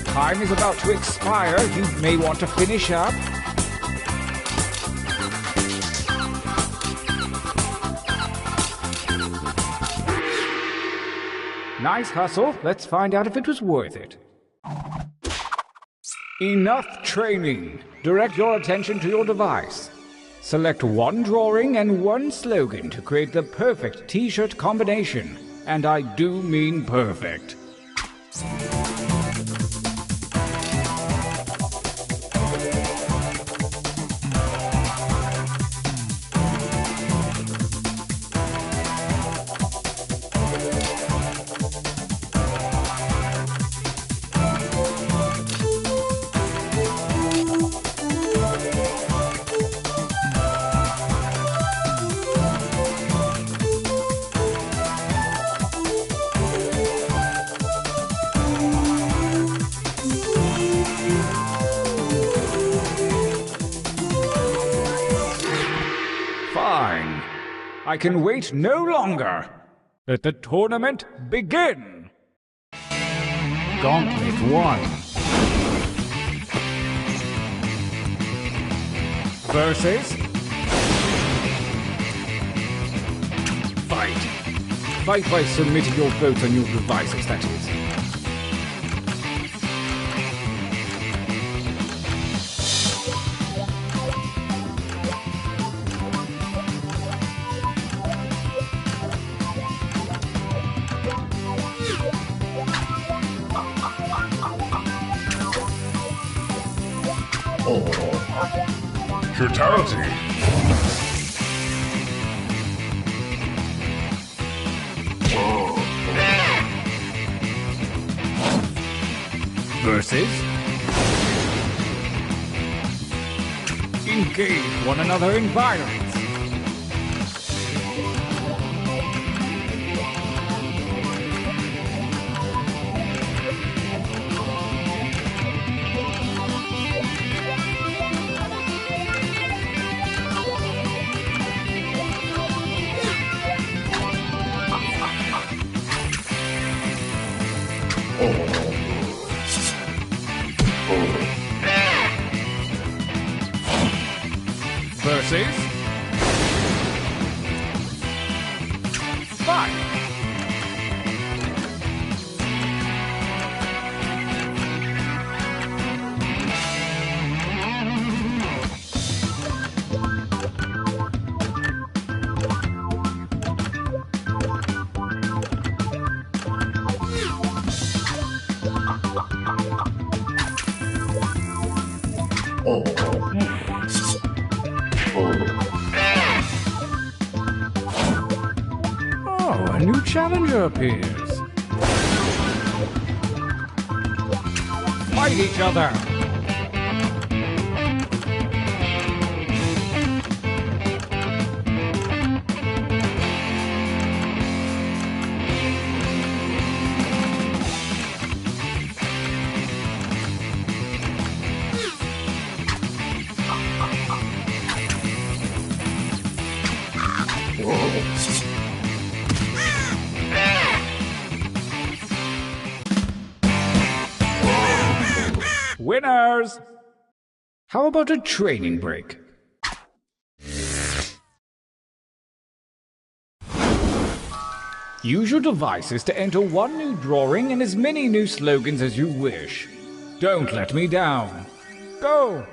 Time is about to expire. You may want to finish up. Nice hustle. Let's find out if it was worth it. Enough training. Direct your attention to your device. Select one drawing and one slogan to create the perfect t-shirt combination. And I do mean perfect. Fine. I can wait no longer. Let the tournament begin. Gauntlet 1. Versus... Fight. Fight by submitting your vote on your devices, that is. Fatality. Versus... Engage one another in violence. Versus... Fight! Oh, a new challenger appears. Fight each other. Winners! How about a training break? Use your devices to enter one new drawing and as many new slogans as you wish. Don't let me down. Go!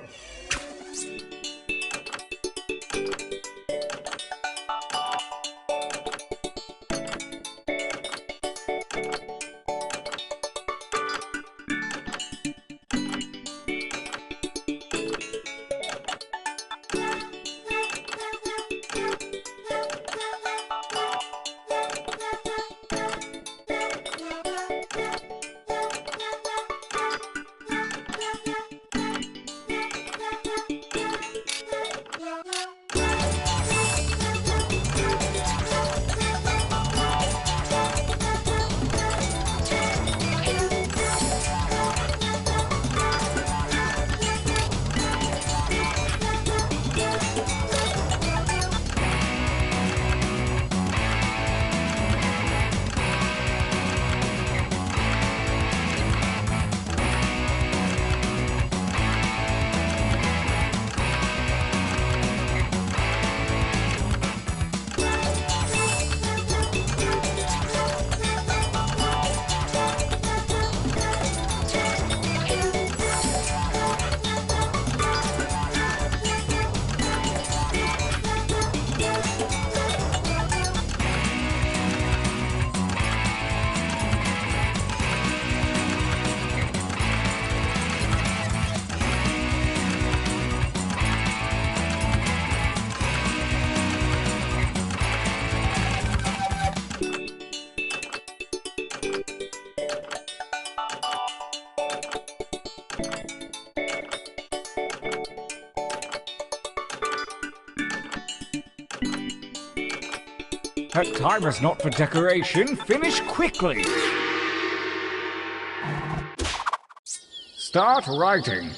That time is not for decoration. Finish quickly. Start writing.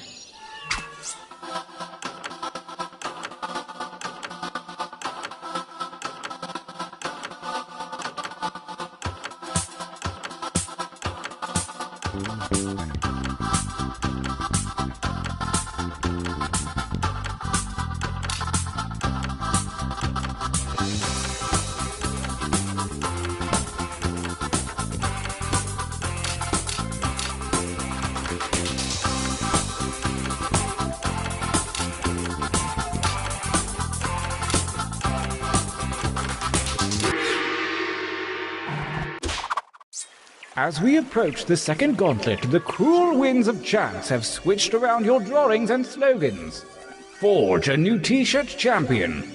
As we approach the second gauntlet, the cruel winds of chance have switched around your drawings and slogans. Forge a new t-shirt champion.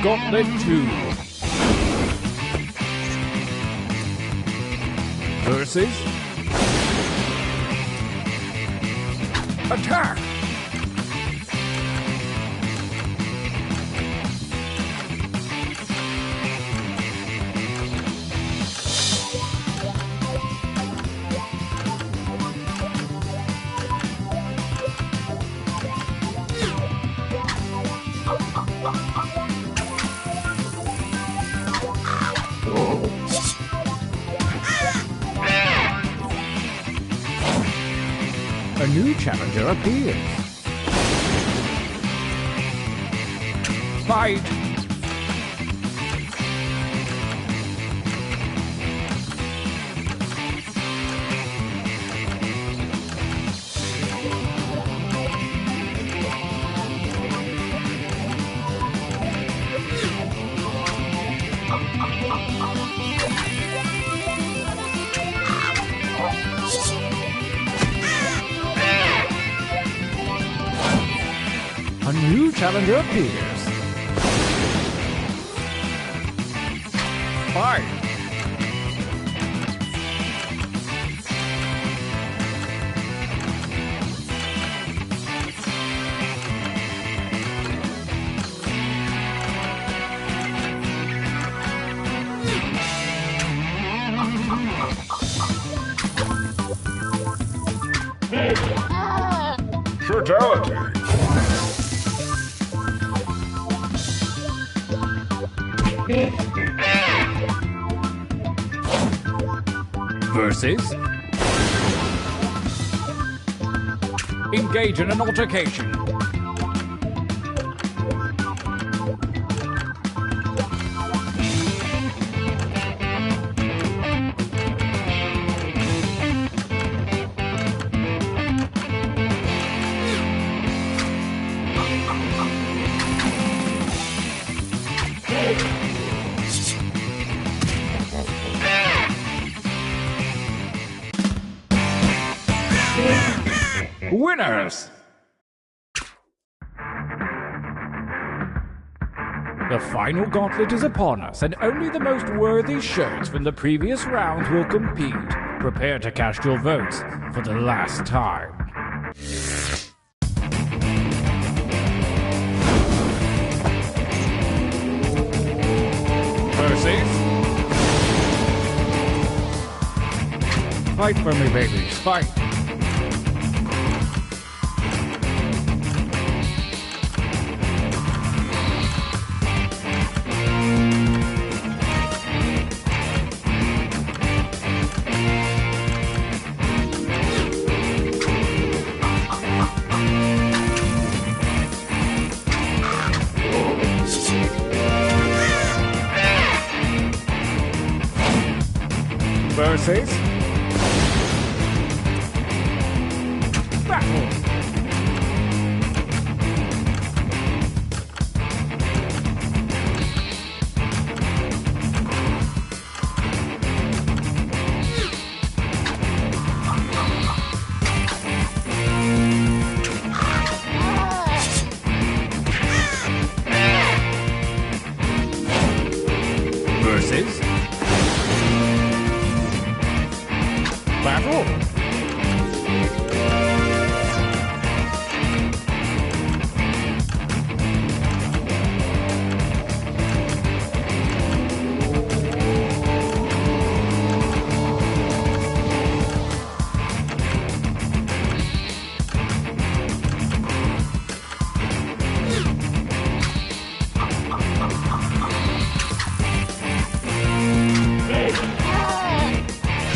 Gauntlet 2. Versus Attack! A new challenger appears. Fight! A new challenger appears. Fight! Fatality. Versus. Engage in an altercation. Winners! The final gauntlet is upon us, and only the most worthy shirts from the previous rounds will compete. Prepare to cast your votes for the last time. Versus. Fight for me, babies, fight! Versus. Battle. Versus. Battle.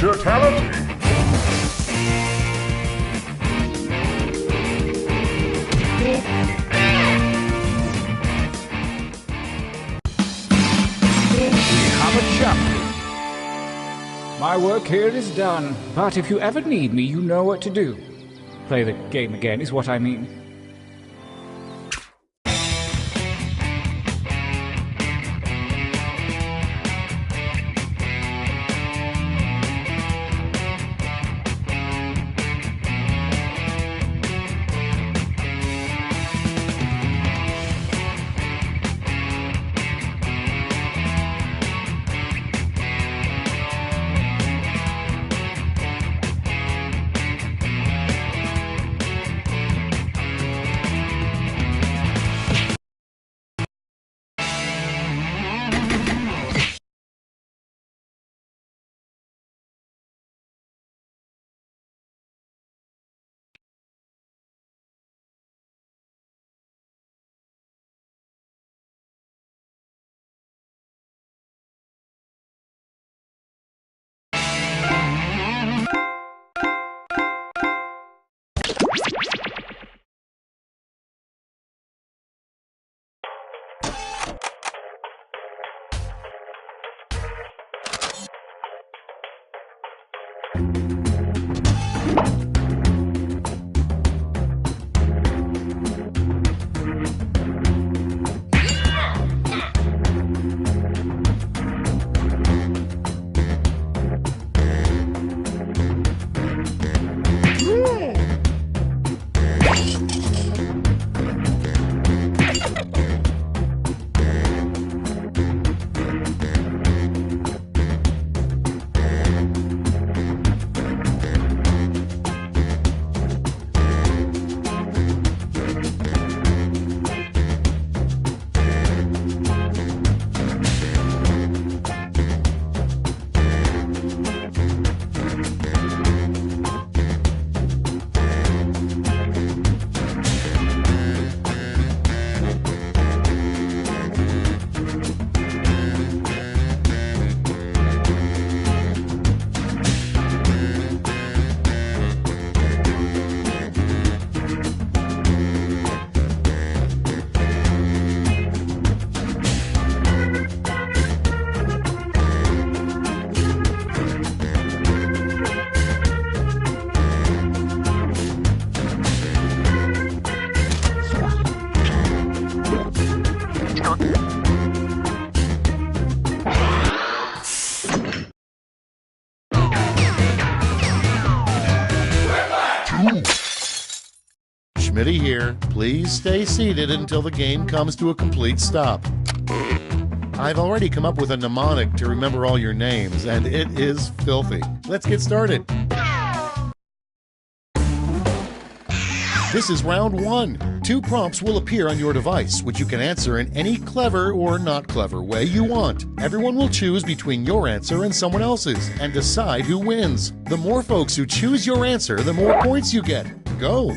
Fatality. My work here is done, but if you ever need me, you know what to do. Play the game again is what I mean. Malamear. Please stay seated until the game comes to a complete stop. I've already come up with a mnemonic to remember all your names, and it is filthy. Let's get started. This is round 1. 2 prompts will appear on your device, which you can answer in any clever or not clever way you want. Everyone will choose between your answer and someone else's, and decide who wins. The more folks who choose your answer, the more points you get. Go!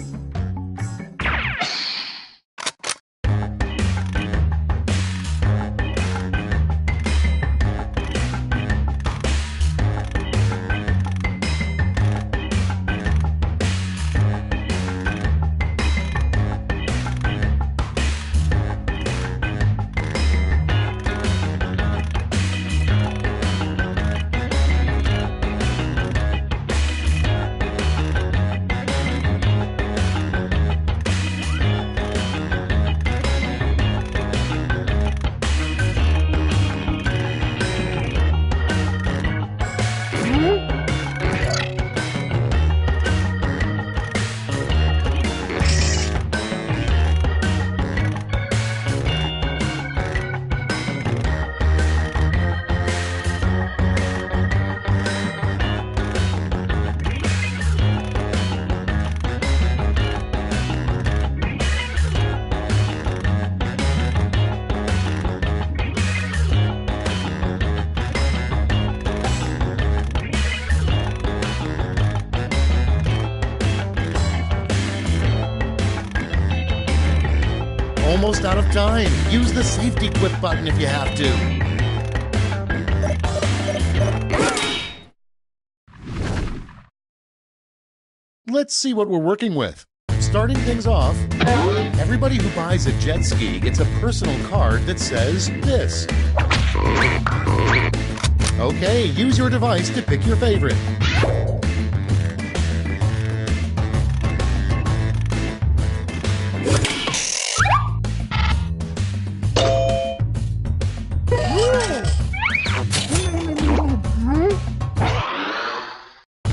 Almost out of time. Use the safety quit button if you have to. Let's see what we're working with. Starting things off, everybody who buys a jet ski gets a personal card that says this. Okay, use your device to pick your favorite.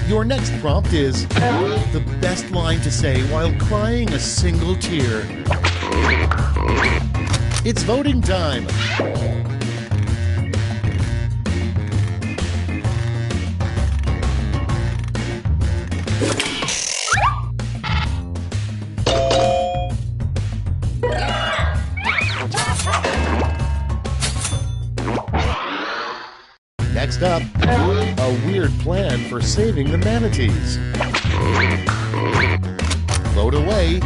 Your next prompt is the best line to say while crying a single tear. It's voting time. Next up, a weird plan for saving the manatees. Vote away.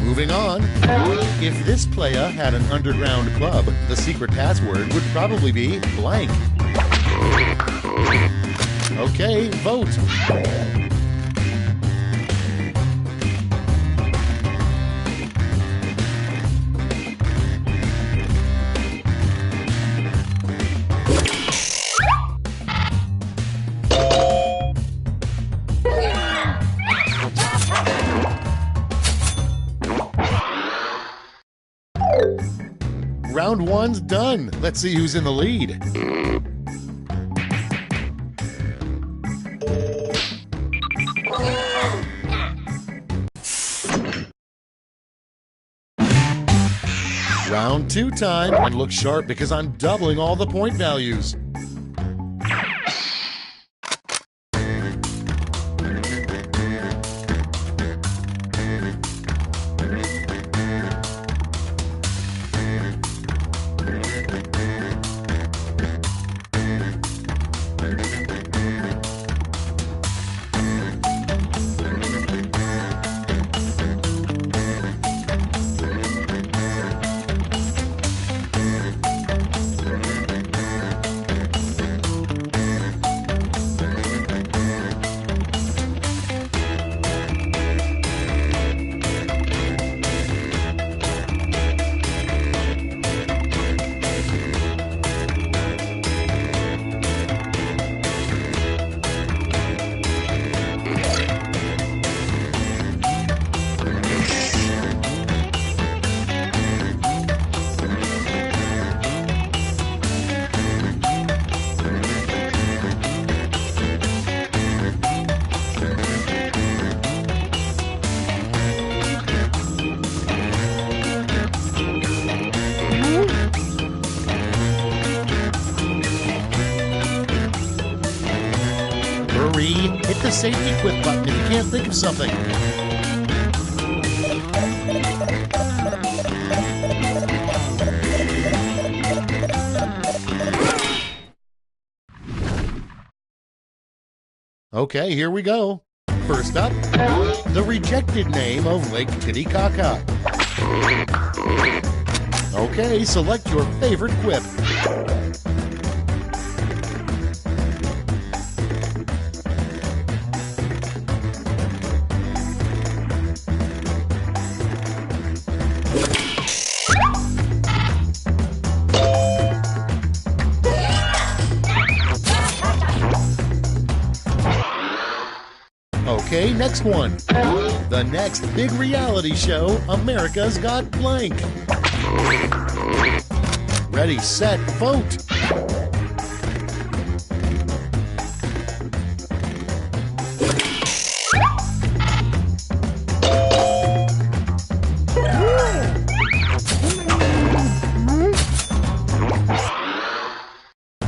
Moving on, if this player had an underground club, the secret password would probably be blank. Okay, vote. Round 1's done. Let's see who's in the lead. Round 2 time, and look sharp because I'm doubling all the point values. 3, hit the safety quit button if you can't think of something. Okay, here we go. First up, the rejected name of Lake Titicaca. Okay, select your favorite quip. Okay, next one. The next big reality show, America's Got Blank. Ready, set, vote.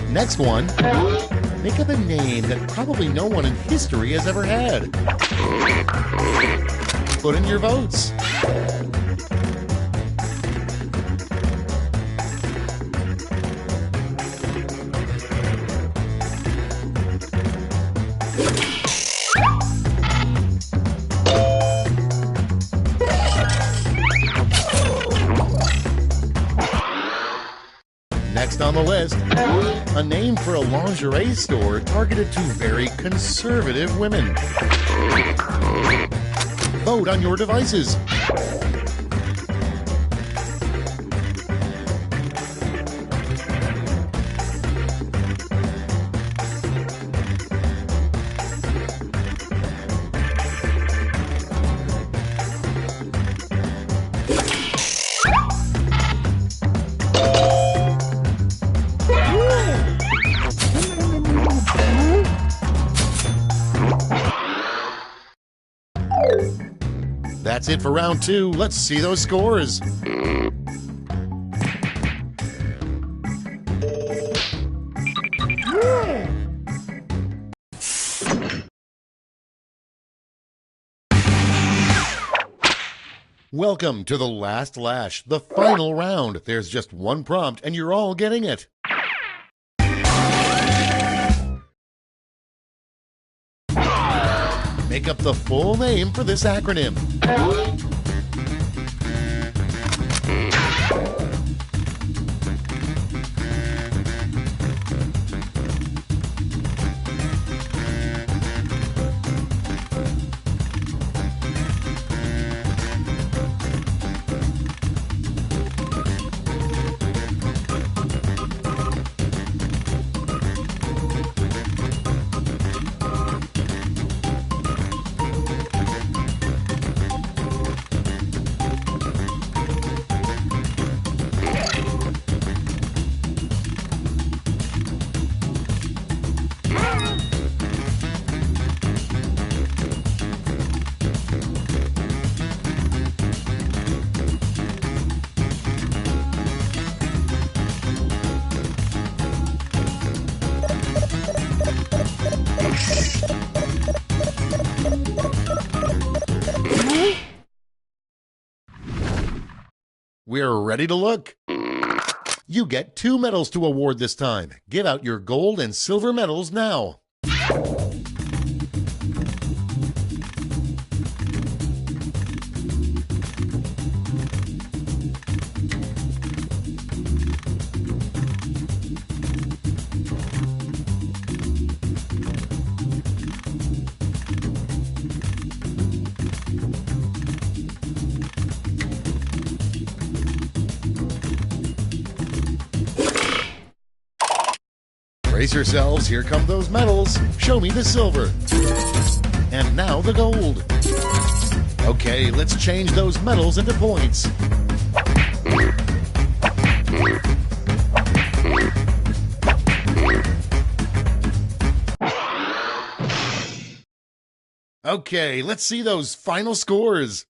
Next one. Make up a name that probably no one in history has ever had. Put in your votes. Next on the list, a name for a lingerie store targeted to very conservative women. Vote on your devices. That's it for round 2. Let's see those scores. Welcome to the last lash, the final round. There's just one prompt and you're all getting it. Make up the full name for this acronym. We're ready to look. You get 2 medals to award this time. Give out your gold and silver medals now. Brace yourselves, here come those medals. Show me the silver. And now the gold. Okay, let's change those medals into points. Okay, let's see those final scores.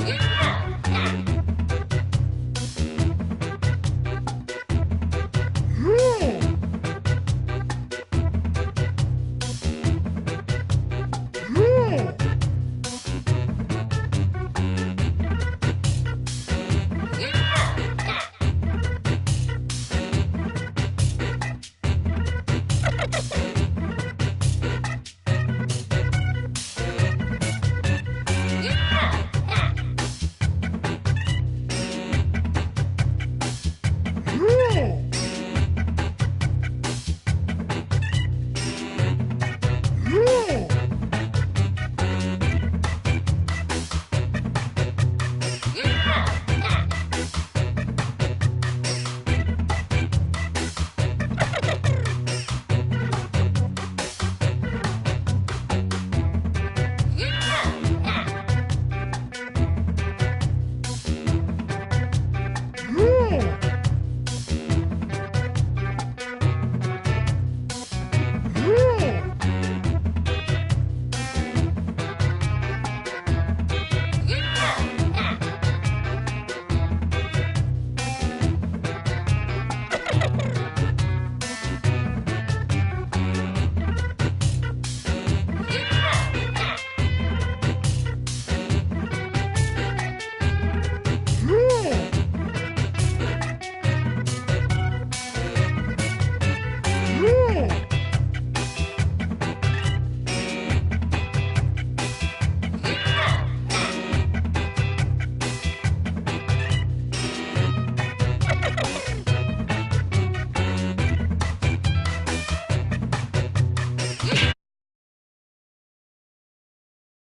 you.